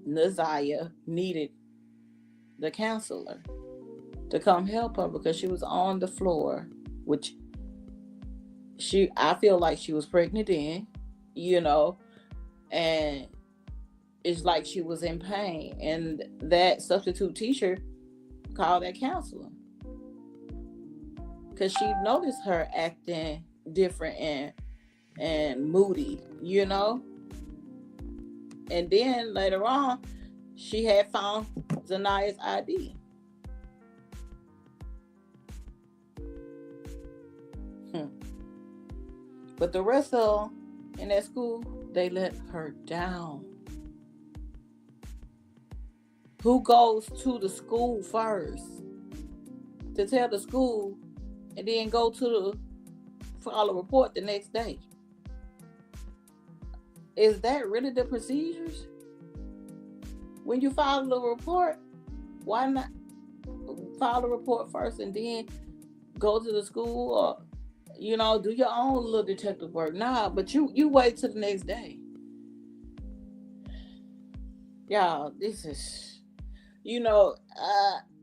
Nazaya needed the counselor to come help her because she was on the floor, which I feel like she was pregnant then, you know, and it's like she was in pain. And that substitute teacher called that counselor because she noticed her acting different and moody, you know. And then later on, she had found Zanaya's ID. But the rest of them in that school, they let her down. Who goes to the school first to tell the school and then go to file a report the next day? Is that really the procedures? When you file a report, why not file a report first and then go to the school or, you know, do your own little detective work? Nah, but you wait till the next day. Y'all, this is, you know,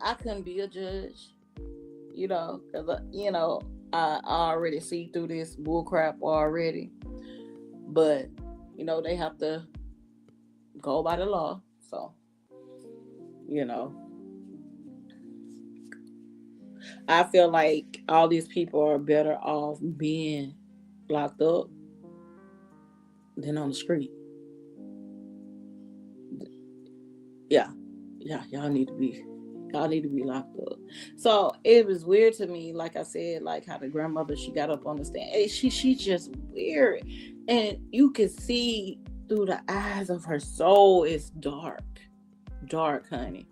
I couldn't be a judge, you know, because, you know, I already see through this bullcrap already. But, you know, they have to go by the law. So, you know, I feel like all these people are better off being locked up than on the street. Yeah, y'all need to be locked up. So it was weird to me, like I said, like how the grandmother, she got up on the stand. She just weird, and you can see through the eyes of her soul. It's dark, honey.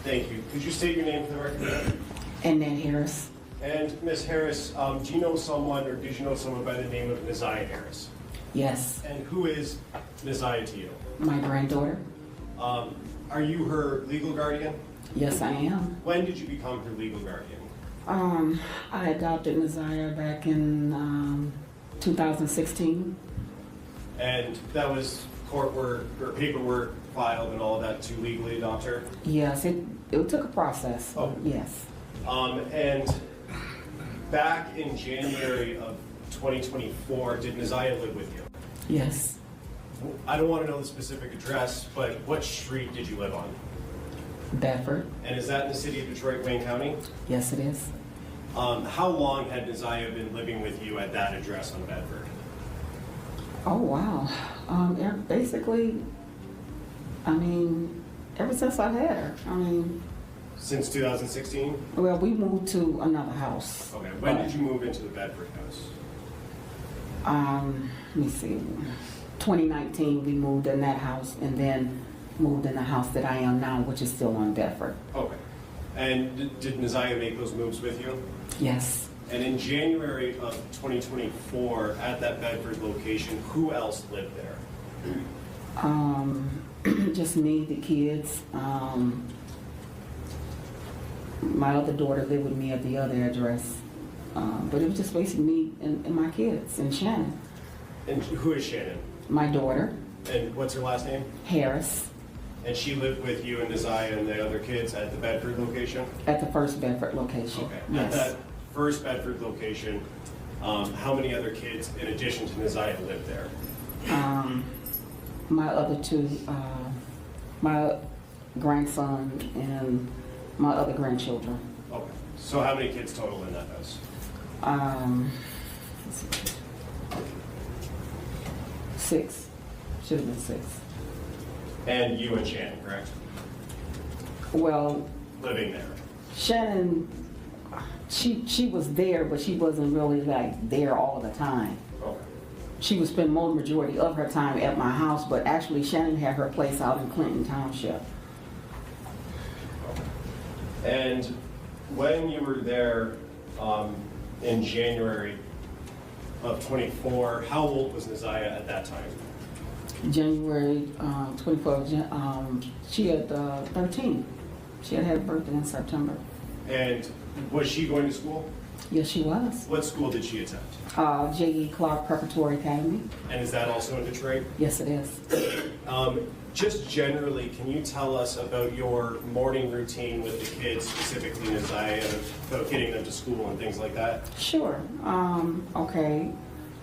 Thank you. Could you state your name for the record? Annette Harris. And Ms. Harris, do you know someone or did you know someone by the name of Nazaya Harris? Yes. And who is Nazaya to you? My granddaughter. Are you her legal guardian? Yes, I am. When did you become her legal guardian? I adopted Nazaya back in 2016. And that was court work or paperwork filed and all of that to legally adopt her? Yes, it took a process. Oh. Yes. And back in January of 2024, did Nazaya live with you? Yes. I don't want to know the specific address, but what street did you live on? Bedford. And is that in the city of Detroit, Wayne County? Yes, it is. How long had Nazaya been living with you at that address on Bedford? Oh, wow. Basically, I mean, ever since I've had her. I mean... Since 2016? Well, we moved to another house. Okay. When did you move into the Bedford house? Let me see. 2019, we moved in that house and then moved in the house that I am now, which is still on Bedford. Okay. And did Nazaya make those moves with you? Yes. And in January of 2024, at that Bedford location, who else lived there? Just me, the kids. My other daughter lived with me at the other address. But it was just basically me and my kids and Shannon. And who is Shannon? My daughter. And what's her last name? Harris. And she lived with you and Nazaya and the other kids at the Bedford location? At the first Bedford location. Okay. Yes. At that first Bedford location, how many other kids in addition to Nazaya lived there? My other two, my grandson and my other grandchildren. Okay. So how many kids total in that house? Six. Should have been six. And you and Shannon, correct? Well, Living there. Shannon, she was there, but she wasn't really like there all the time. Okay. She would spend more majority of her time at my house, but actually Shannon had her place out in Clinton Township. And when you were there in January of 24, how old was Neziah at that time? January 24th, she had 13. She had a birthday in September. And was she going to school? Yes, she was. What school did she attend? J.E. Clark Preparatory Academy. And is that also in Detroit? Yes, it is. Just generally, can you tell us about your morning routine with the kids, specifically Neziah, about getting them to school and things like that? Sure. Okay,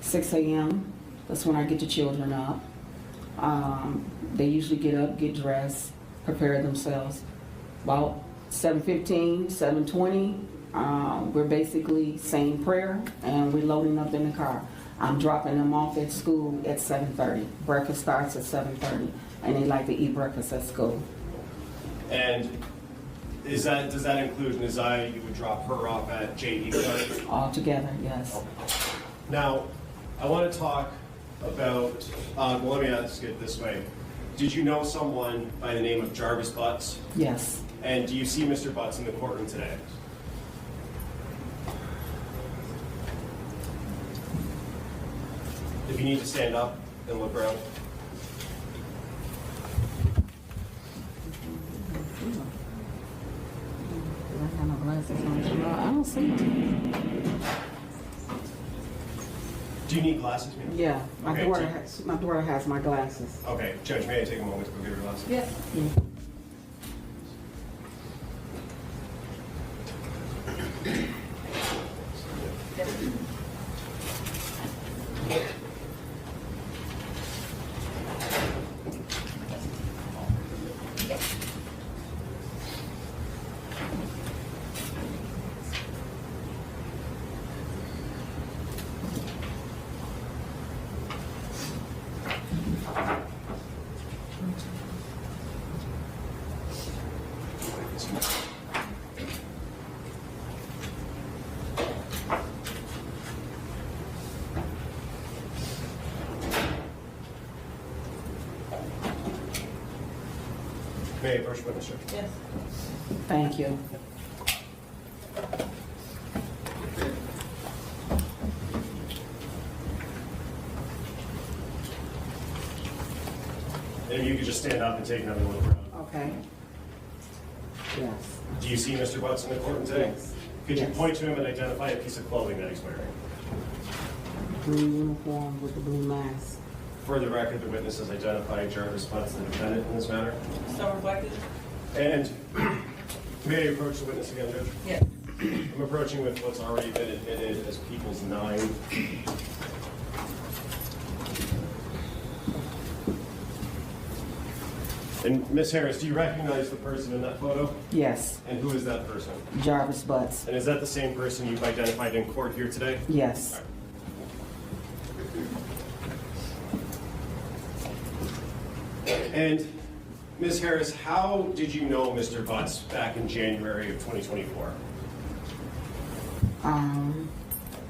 6 a.m. That's when I get the children up. They usually get up, get dressed, prepare themselves. About 7:15, 7:20, we're basically saying prayer and we're loading up in the car. I'm dropping them off at school at 7:30. Breakfast starts at 7:30, and they like to eat breakfast at school. And does that include Neziah? You would drop her off at J.E. Clark? All together, yes. Now, I want to talk about, well, let me ask it this way. Did you know someone by the name of Jarvis Butts? Yes. And do you see Mr. Butts in the courtroom today? If you need to stand up and look around. I have no glasses on. No, I don't see them. Do you need glasses, ma'am? Yeah, my Okay, daughter has my glasses. Okay, Judge, may I take a moment to go get her glasses? Yes. May I approach witness, sir? Yes. Thank you. And you could just stand up and take another look around. Okay. Yes. Do you see Mr. Butts in the courtroom today? Yes. Could you Yes. point to him and identify a piece of clothing that he's wearing? Blue uniform with the blue mask. For the record, the witness has identified Jarvis Butts, the defendant, in this matter. So reflected? And may I approach the witness again, Judge? Yes. I'm approaching with what's already been admitted as People's 9. And Ms. Harris, do you recognize the person in that photo? Yes. And who is that person? Jarvis Butts. And is that the same person you've identified in court here today? Yes. And Ms. Harris, how did you know Mr. Butts back in January of 2024?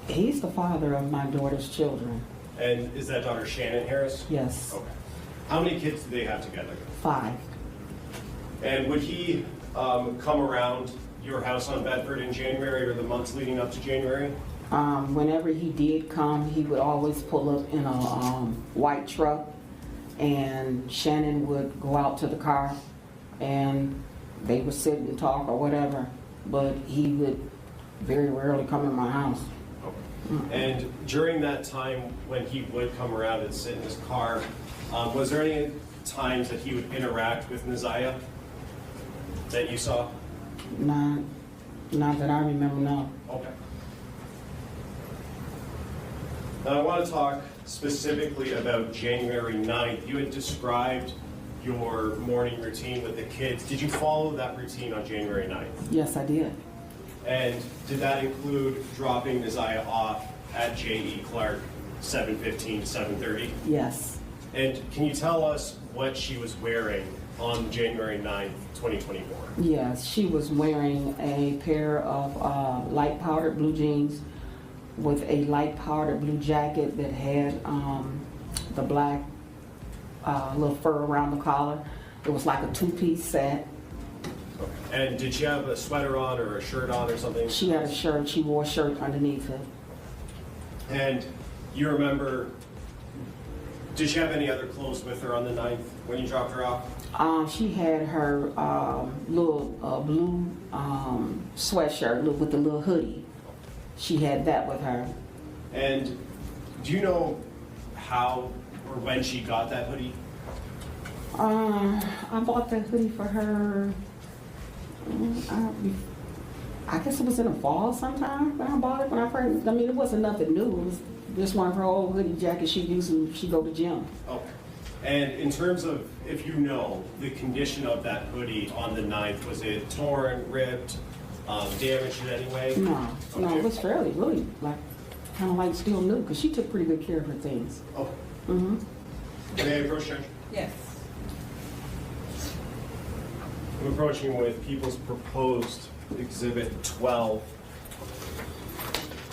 He's the father of my daughter's children. And is that daughter Shannon Harris? Yes. Okay. How many kids do they have together? 5. And would he come around your house on Bedford in January or the months leading up to January? Whenever he did come, he would always pull up in a white truck, and Shannon would go out to the car, and they would sit and talk or whatever, but he would very rarely come in my house. And during that time when he would come around and sit in his car, was there any times that he would interact with Neziah that you saw? Not that I remember, no. Okay. Now I want to talk specifically about January 9th. You had described your morning routine with the kids. Did you follow that routine on January 9th? Yes, I did. And did that include dropping Neziah off at J.E. Clark 7:15 to 7:30? Yes. And can you tell us what she was wearing on January 9th, 2024? Yes, she was wearing a pair of light powdered blue jeans with a light powdered blue jacket that had the black little fur around the collar. It was like a 2-piece set. Okay. And did she have a sweater on or a shirt on or something? She had a shirt. She wore a shirt underneath it. And you remember, did she have any other clothes with her on the 9th when you dropped her off? She had her little blue sweatshirt with the little hoodie. She had that with her. And do you know how or when she got that hoodie? I bought that hoodie for her. I guess it was in the fall sometime when I bought it. When I first, I mean, it wasn't nothing new. It was just one of her old hoodie jackets she used when she go to gym. Okay. And in terms of, if you know, the condition of that hoodie on the 9th, was it torn, ripped, damaged in any way? No, Okay. it was fairly, really, like, kind of like still new, because she took pretty good care of her things. Okay. Mm-hmm. May I approach, Judge? Yes. I'm approaching with People's Proposed Exhibit 12.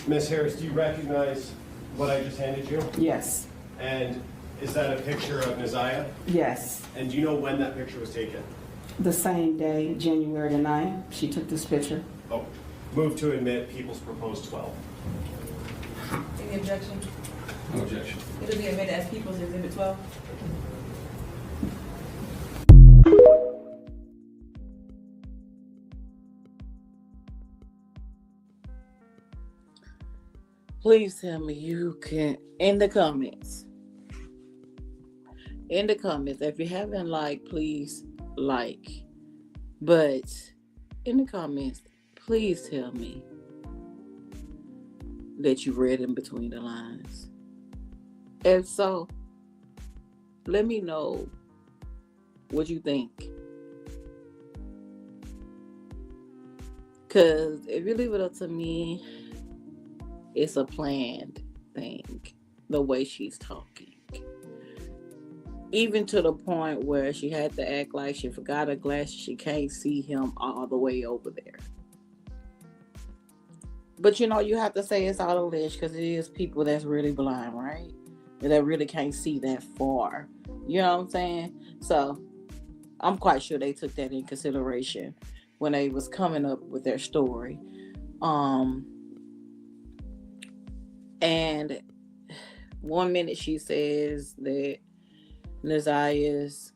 Ms. Harris, do you recognize what I just handed you? Yes, And is that a picture of Neziah? yes. And do you know when that picture was taken? The same day, January the 9th, she took this picture. Oh, move to admit People's Proposed 12. Any objection? No objection. It'll be admitted as People's Exhibit 12. Please tell me you can, in the comments, if you haven't liked, please like. But in the comments, please tell me that you read in between the lines. If so, let me know what you think. Because if you leave it up to me, it's a planned thing, the way she's talking. Even to the point where she had to act like she forgot her glasses. She can't see him all the way over there. But you know, you have to say it's all alleged because it is people that's really blind, right? That really can't see that far. You know what I'm saying? So I'm quite sure they took that in consideration when they was coming up with their story. And one minute she says that Neziah's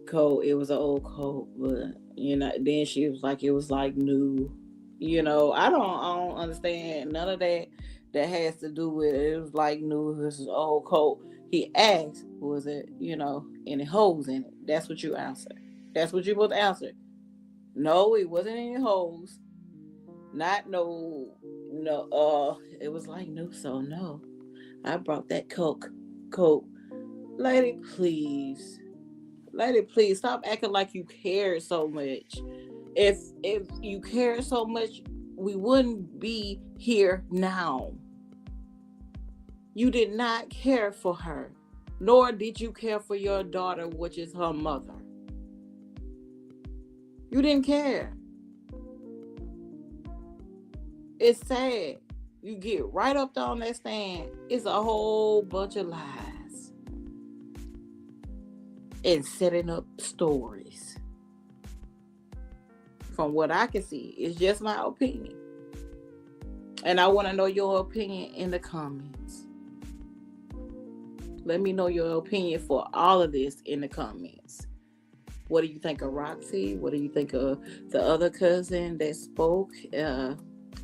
coat, it was an old coat, but you know, then she was like, it was like new. You know, I don't understand none of that has to do with it. It was like new, this is old coat. He asked, was it, you know, any holes in it? That's what you answer. That's what you both answer. No, it wasn't any holes. Not no, it was like new, so no. I brought that coat. Lady, please. Stop acting like you care so much. If you care so much, we wouldn't be here now. You did not care for her, nor did you care for your daughter, which is her mother. You didn't care. It's sad. You get right up there on that stand. It's a whole bunch of lies and setting up stories. From what I can see, it's just my opinion. And I want to know your opinion in the comments. Let me know your opinion for all of this in the comments. What do you think of Roxy? What do you think of the other cousin that spoke?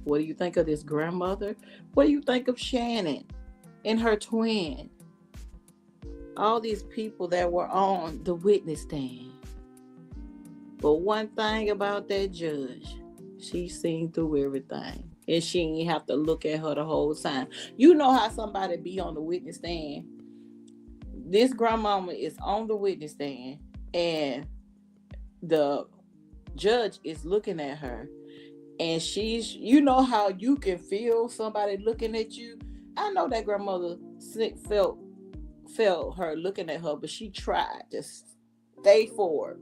What do you think of this grandmother? What do you think of Shannon and her twin? All these people that were on the witness stand. But one thing about that judge, she seen through everything. And she didn't have to look at her the whole time. You know how somebody be on the witness stand. This grandmama is on the witness stand and the judge is looking at her. And she's, you know how you can feel somebody looking at you. I know that grandmother felt her looking at her, but she tried to stay forward,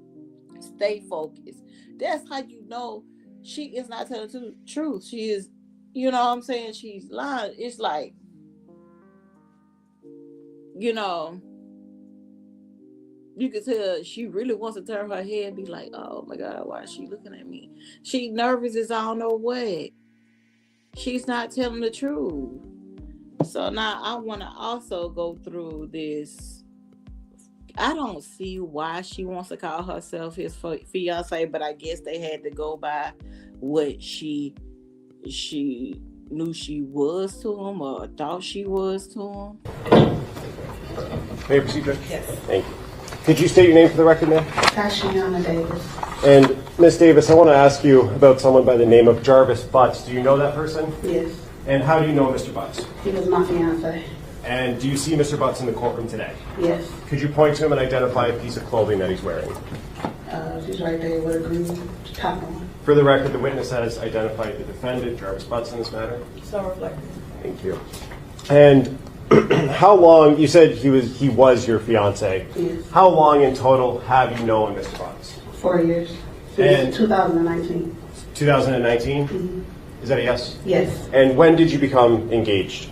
stay focused. That's how you know she is not telling the truth. She is, you know what I'm saying? She's lying. It's like, you know, You could tell she really wants to turn her head and be like, oh my God, why is she looking at me? She nervous as I don't know what. She's not telling the truth. So now I want to also go through this. I don't see why she wants to call herself his fiance, but I guess they had to go by what she knew she was to him or thought she was to him. May I proceed, Judge? Yes. Thank you. Could you state your name for the record, ma'am? Tashiana Davis. And Ms. Davis, I want to ask you about someone by the name of Jarvis Butts. Do you know that person? Yes. And how do you know Mr. Butts? He was my fiance. And do you see Mr. Butts in the courtroom today? Yes. Could you point to him and identify a piece of clothing that he's wearing? She's right there with a green top on. For the record, the witness has identified the defendant, Jarvis Butts, in this matter. So reflective. Thank you. And how long, you said he was your fiance. Yes. How long in total have you known Mr. Butts? 4 years. And- Since 2019. 2019? Mm-hmm. Is that a yes? Yes. And when did you become engaged?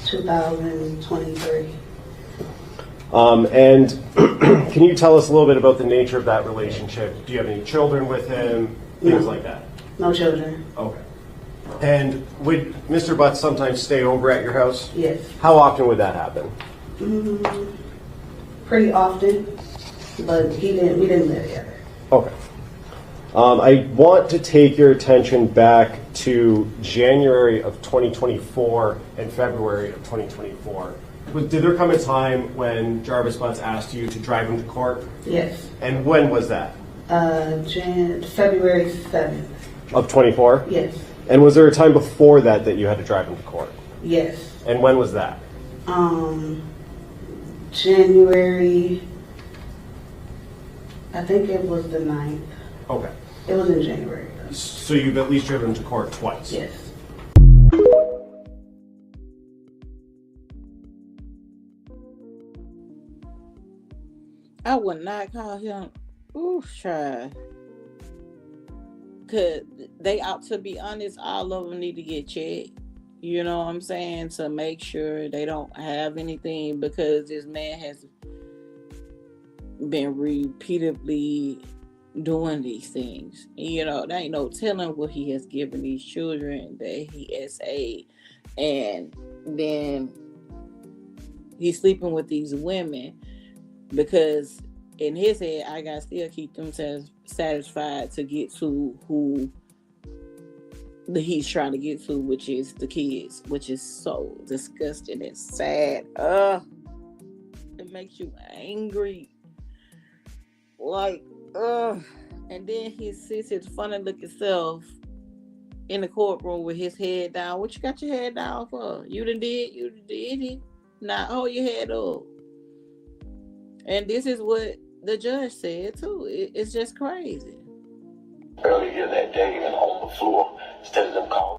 2023. And can you tell us a little bit about the nature of that relationship? Do you have any children with him? Things like that. No children. Okay. And would Mr. Butts sometimes stay over at your house? Yes. How often would that happen? Pretty often, but we didn't live together. Okay. I want to take your attention back to January of 2024 and February of 2024. Did there come a time when Jarvis Butts asked you to drive him to court? Yes. And when was that? February 7th. Of 24? Yes. And was there a time before that you had to drive him to court? Yes. And when was that? January, I think it was the 9th. Okay. It was in January. So you've at least driven him to court twice? Yes. I would not call him, child. Cause they ought to be honest, all of them need to get checked. You know what I'm saying? To make sure they don't have anything, because this man has been repeatedly doing these things. You know, there ain't no telling what he has given these children that he has aid. And then he's sleeping with these women because in his head, I gotta still keep them satisfied to get to who he's trying to get to, which is the kids, which is so disgusting and sad. It makes you angry. And then he sits his funny looking self in the courtroom with his head down. What you got your head down for? You did it. Now hold your head up. And this is what the judge said too. It's just crazy. Earlier that day and on the floor, instead of them calling.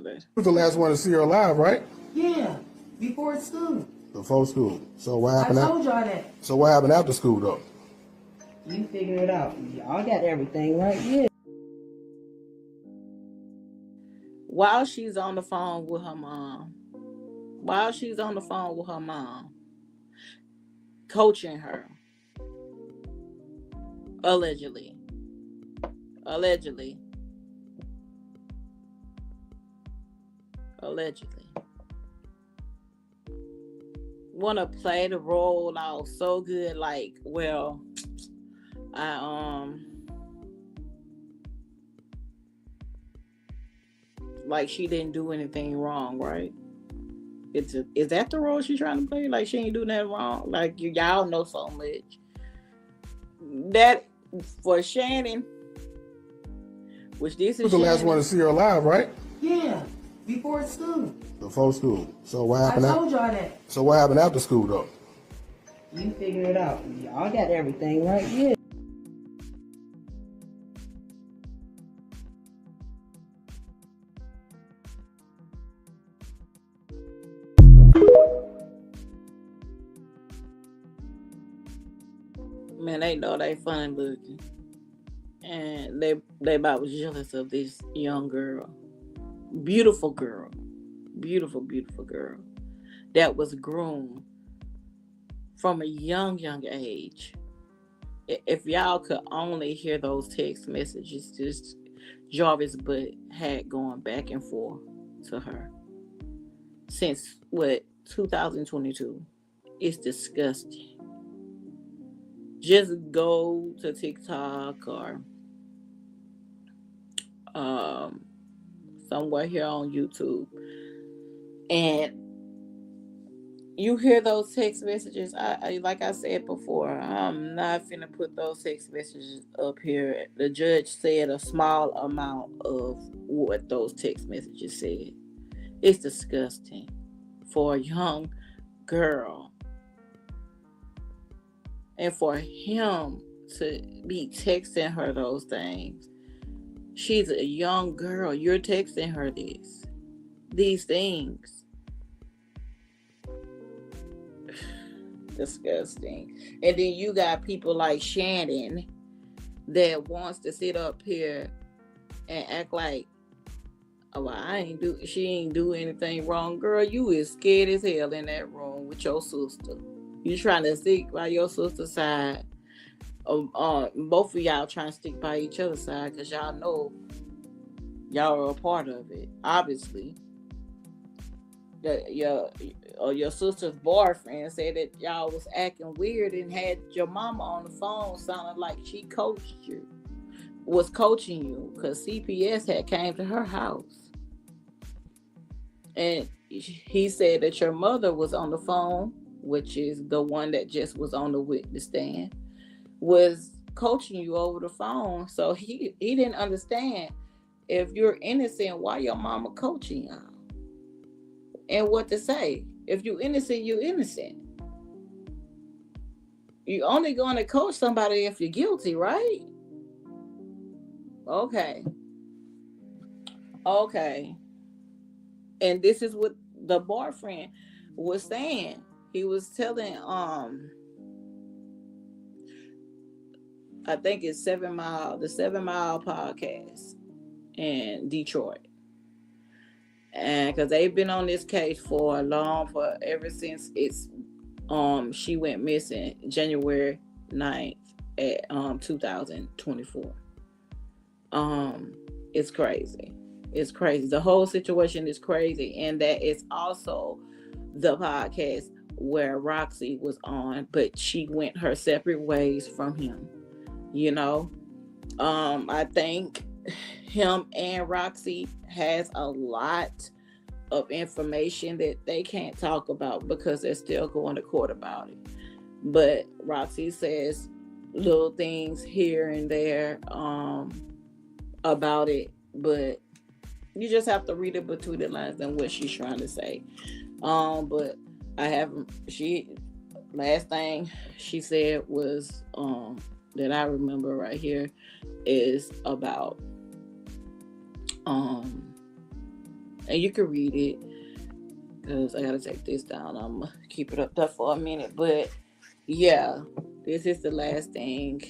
You was the last one to see her alive, right? Yeah, before school. Before school. So what happened? I told y'all that. So what happened after school, though? You figure it out. Y'all got everything right. Yeah. While she's on the phone with her mom, coaching her, allegedly, want to play the role out so good, like, well, like she didn't do anything wrong, right? Is that the role she's trying to play? Like she ain't doing that wrong? Like y'all know so much. That for Shannon, which this You is was the last Shannon. one to see her alive, right? Yeah, before school. Before school. So what happened? I told y'all that. So what happened after school, though? You figure it out. Y'all got everything right. Yeah. Man, they know they funny looking, and they about was jealous of this young girl, beautiful girl, beautiful girl that was groomed from a young age. If y'all could only hear those text messages, just Jarvis butt had going back and forth to her since what 2022. It's disgusting. Just go to TikTok or um somewhere here on YouTube and you hear those text messages. I like I said before, I'm not finna put those text messages up here. The judge said a small amount of what those text messages said. It's disgusting for a young girl and for him to be texting her those things. She's a young girl. You're texting her these things. Disgusting. And then you got people like Shannon that wants to sit up here and act like, oh, well, she ain't do anything wrong. Girl, you is scared as hell in that room with your sister. You trying to stick by your sister's side. Both of y'all trying to stick by each other's side because y'all know y'all are a part of it. Obviously, your sister's boyfriend said that y'all was acting weird and had your mama on the phone, sounding like she was coaching you, because CPS had came to her house, and he said that your mother was on the phone, which is the one that just was on the witness stand, was coaching you over the phone. So he didn't understand, if you're innocent, why your mama coaching y'all and what to say. If you innocent, you innocent. You only going to coach somebody if you're guilty, right? Okay. And this is what the boyfriend was saying. He was telling I think it's the 7 Mile podcast in Detroit. And because they've been on this case for ever since she went missing January 9th at 2024. It's crazy. It's crazy. The whole situation is crazy, and that is also the podcast where Roxy was on, but she went her separate ways from him. You know, I think him and Roxy has a lot of information that they can't talk about because they're still going to court about it. But Roxy says little things here and there about it, but you just have to read it between the lines and what she's trying to say. But last thing she said was that I remember right here is about and you can read it because I gotta take this down. I'm gonna keep it up there for a minute, but yeah, this is the last thing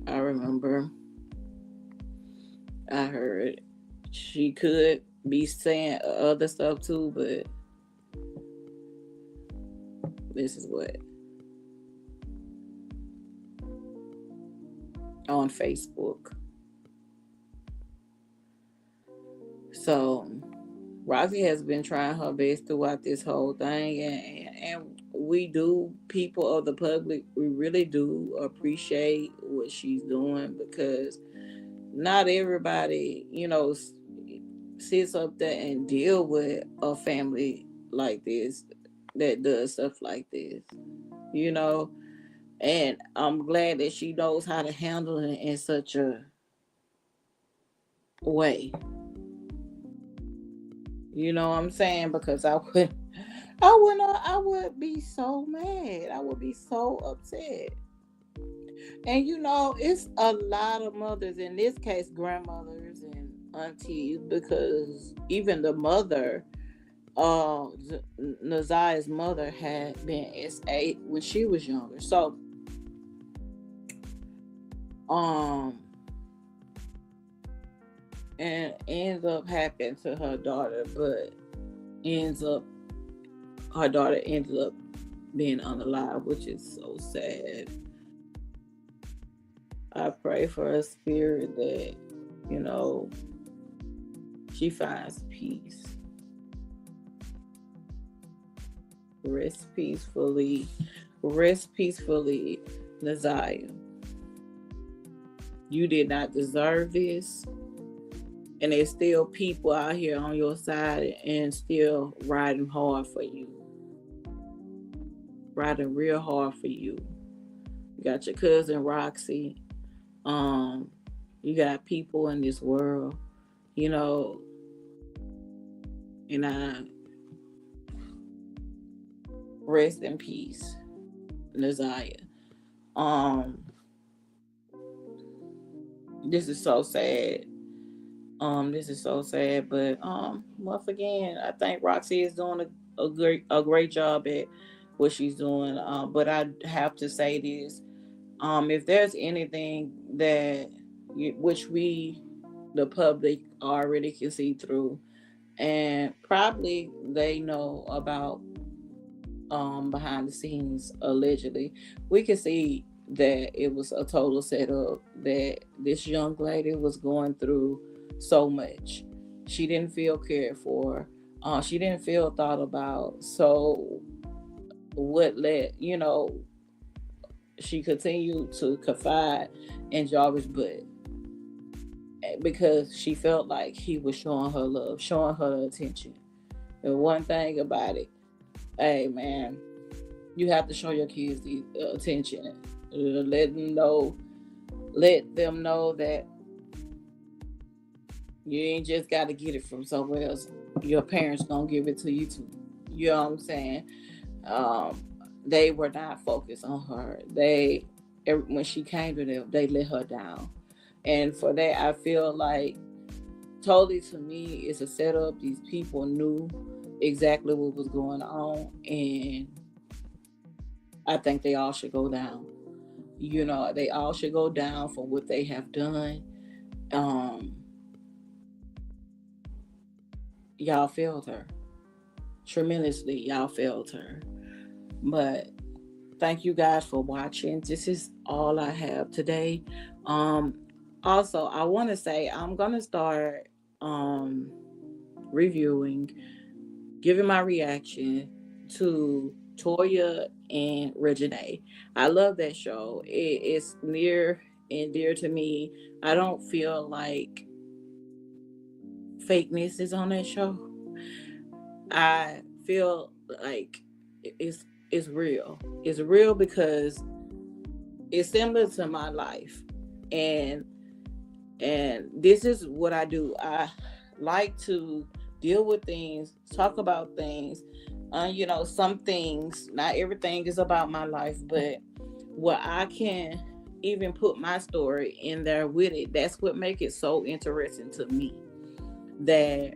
I remember I heard. She could be saying other stuff too, but this is what on Facebook. So Roxy has been trying her best throughout this whole thing, and we do, people of the public, we really do appreciate what she's doing, because not everybody, sits up there and deal with a family like this that does stuff like this, and I'm glad that she knows how to handle it in such a way. You know what I'm saying? Because I would be so mad. I would be so upset. And it's a lot of mothers, in this case, grandmothers and aunties, because even the mother, Nazia's mother, had been SA when she was younger. So, and ends up happening to her daughter, but her daughter ends up being unalive, which is so sad. I pray for a spirit that, you know, she finds peace. Rest peacefully. Rest peacefully, Naziah. You did not deserve this. And there's still people out here on your side and still riding hard for you. Riding real hard for you. You got your cousin Roxy. Um, you got people in this world, you know, and I rest in peace, Naziah. Um, this is so sad. This is so sad, but once again, I think Roxy is doing a great job at what she's doing. But I have to say this: if there's anything that which we, the public, already can see through, and probably they know about behind the scenes allegedly, we can see that it was a total setup, that this young lady was going through so much. She didn't feel cared for. She didn't feel thought about. So what led, she continued to confide in Jarvis Butt because she felt like he was showing her love, showing her attention. And one thing about it, hey man, you have to show your kids the attention. Let them know that you ain't just got to get it from somewhere else. Your parents gonna give it to you too. You know what I'm saying? Um, they were not focused on her. When she came to them, they let her down, and for that, I feel like totally to me it's a setup. These people knew exactly what was going on, and I think they all should go down. They all should go down for what they have done. Um, y'all failed her tremendously. Y'all failed her, but thank you guys for watching. This is all I have today. Um, Also, I want to say I'm gonna start um reviewing, giving my reaction to Toya and Regine. I love that show. It's near and dear to me. I don't feel like fakeness is on that show. I feel like it's real. It's real because it's similar to my life, and this is what I do. I like to deal with things, talk about things. Some things, not everything is about my life, but what I can even put my story in there with it. That's what makes it so interesting to me. That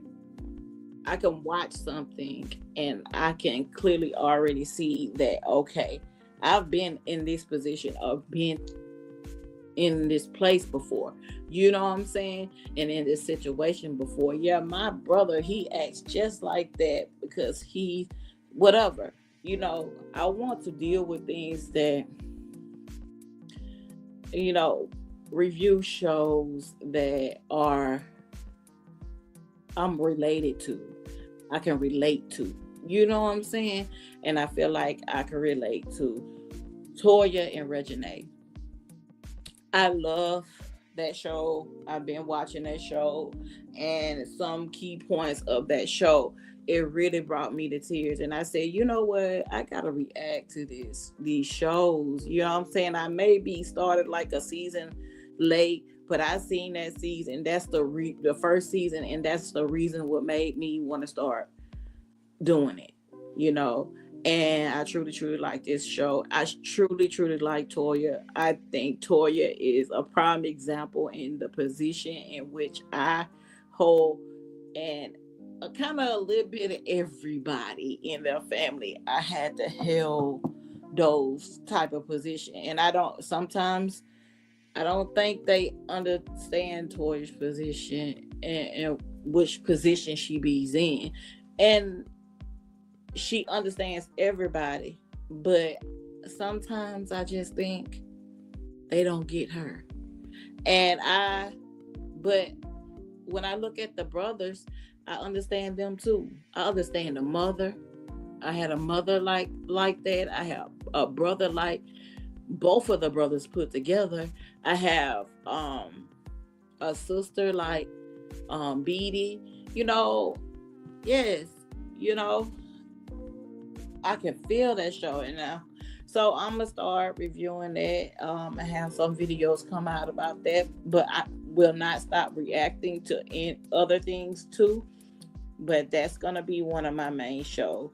I can watch something and I can clearly already see that, okay, I've been in this position of being in this place before. You know what I'm saying? And in this situation before. Yeah, my brother, he acts just like that because he, whatever. I want to deal with things that, you know, review shows that are I'm related to. I can relate to. You know what I'm saying? And I feel like I can relate to Toya and Regine. I love that show. I've been watching that show, and some key points of that show, it really brought me to tears. And I said, you know what? I gotta react to these shows. You know what I'm saying? I may be started like a season late, but I seen that season. That's the first season, and that's the reason what made me want to start doing it. You know, and I truly, truly like this show. I truly, truly like Toya. I think Toya is a prime example in the position in which I hold, and kind of a little bit of everybody in their family. I had to held those type of position, and I don't think they understand Toya's position and which position she be in, and she understands everybody, but sometimes I just think they don't get her. And but when I look at the brothers, I understand them too. I understand the mother. I had a mother like that. I have a brother like both of the brothers put together. I have a sister like Beatty. You know, yes, you know, I can feel that showing now. So I'm gonna start reviewing that. I have some videos come out about that, but I will not stop reacting to other things too. But that's gonna be one of my main shows.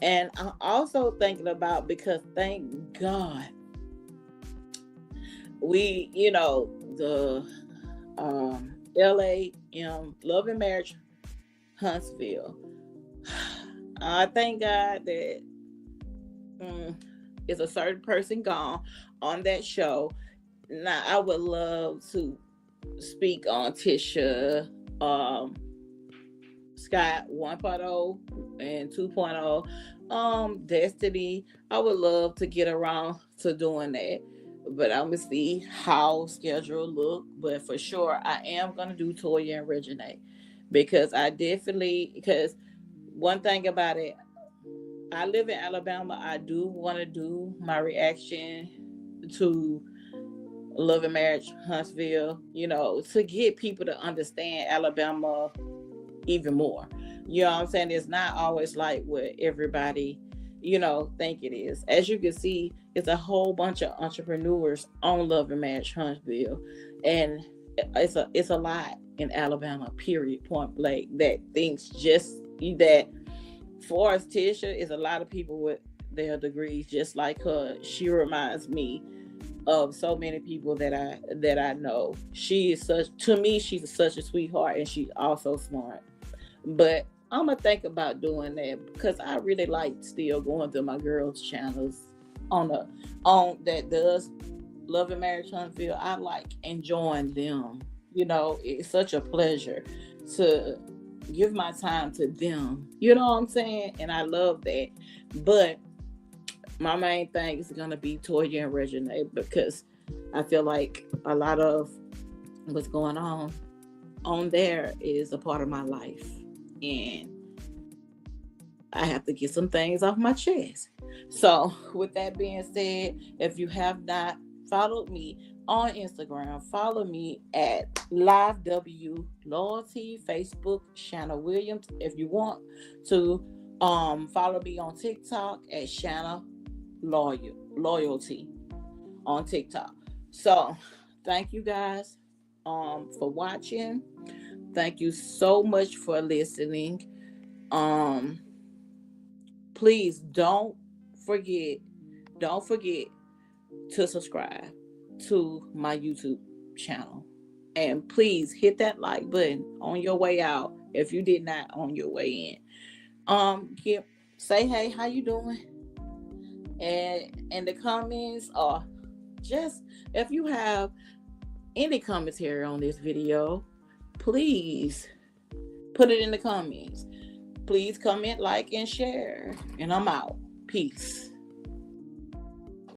And I'm also thinking about, because thank God we, the LA Love and Marriage Huntsville. I thank God that is a certain person gone on that show. Now I would love to speak on Tisha, Scott 1.0 and 2.0, Destiny. I would love to get around to doing that, but I'm gonna see how schedule look. But for sure, I am gonna do Toya and Regine, because one thing about it, I live in Alabama. I do want to do my reaction to Love and Marriage Huntsville, to get people to understand Alabama even more. You know what I'm saying? It's not always like what everybody, think it is. As you can see, it's a whole bunch of entrepreneurs on Love and Marriage Huntsville. And it's a lot in Alabama, period, point blank, that thinks just that. For us, Tisha is a lot of people with their degrees just like her. She reminds me of so many people that I know. She is to me, she's such a sweetheart, and she's also smart. But I'm gonna think about doing that, because I really like still going through my girls' channels on that does Love and Marriage Huntsville. I like enjoying them. It's such a pleasure to give my time to them. You know what I'm saying? And I love that. But my main thing is gonna be Toya and Regine, because I feel like a lot of what's going on there is a part of my life, and I have to get some things off my chest. So with that being said, if you have not followed me on Instagram, follow me at Live W Loyalty, Facebook Shanna Williams. If you want to follow me on TikTok at Shanna Loyalty on TikTok. So thank you guys for watching. Thank you so much for listening. Please don't forget to subscribe to my YouTube channel, and please hit that like button on your way out if you did not on your way in. Say hey, how you doing, and in the comments, or just if you have any commentary on this video, please put it in the comments. Please comment, like, and share. And I'm out. Peace.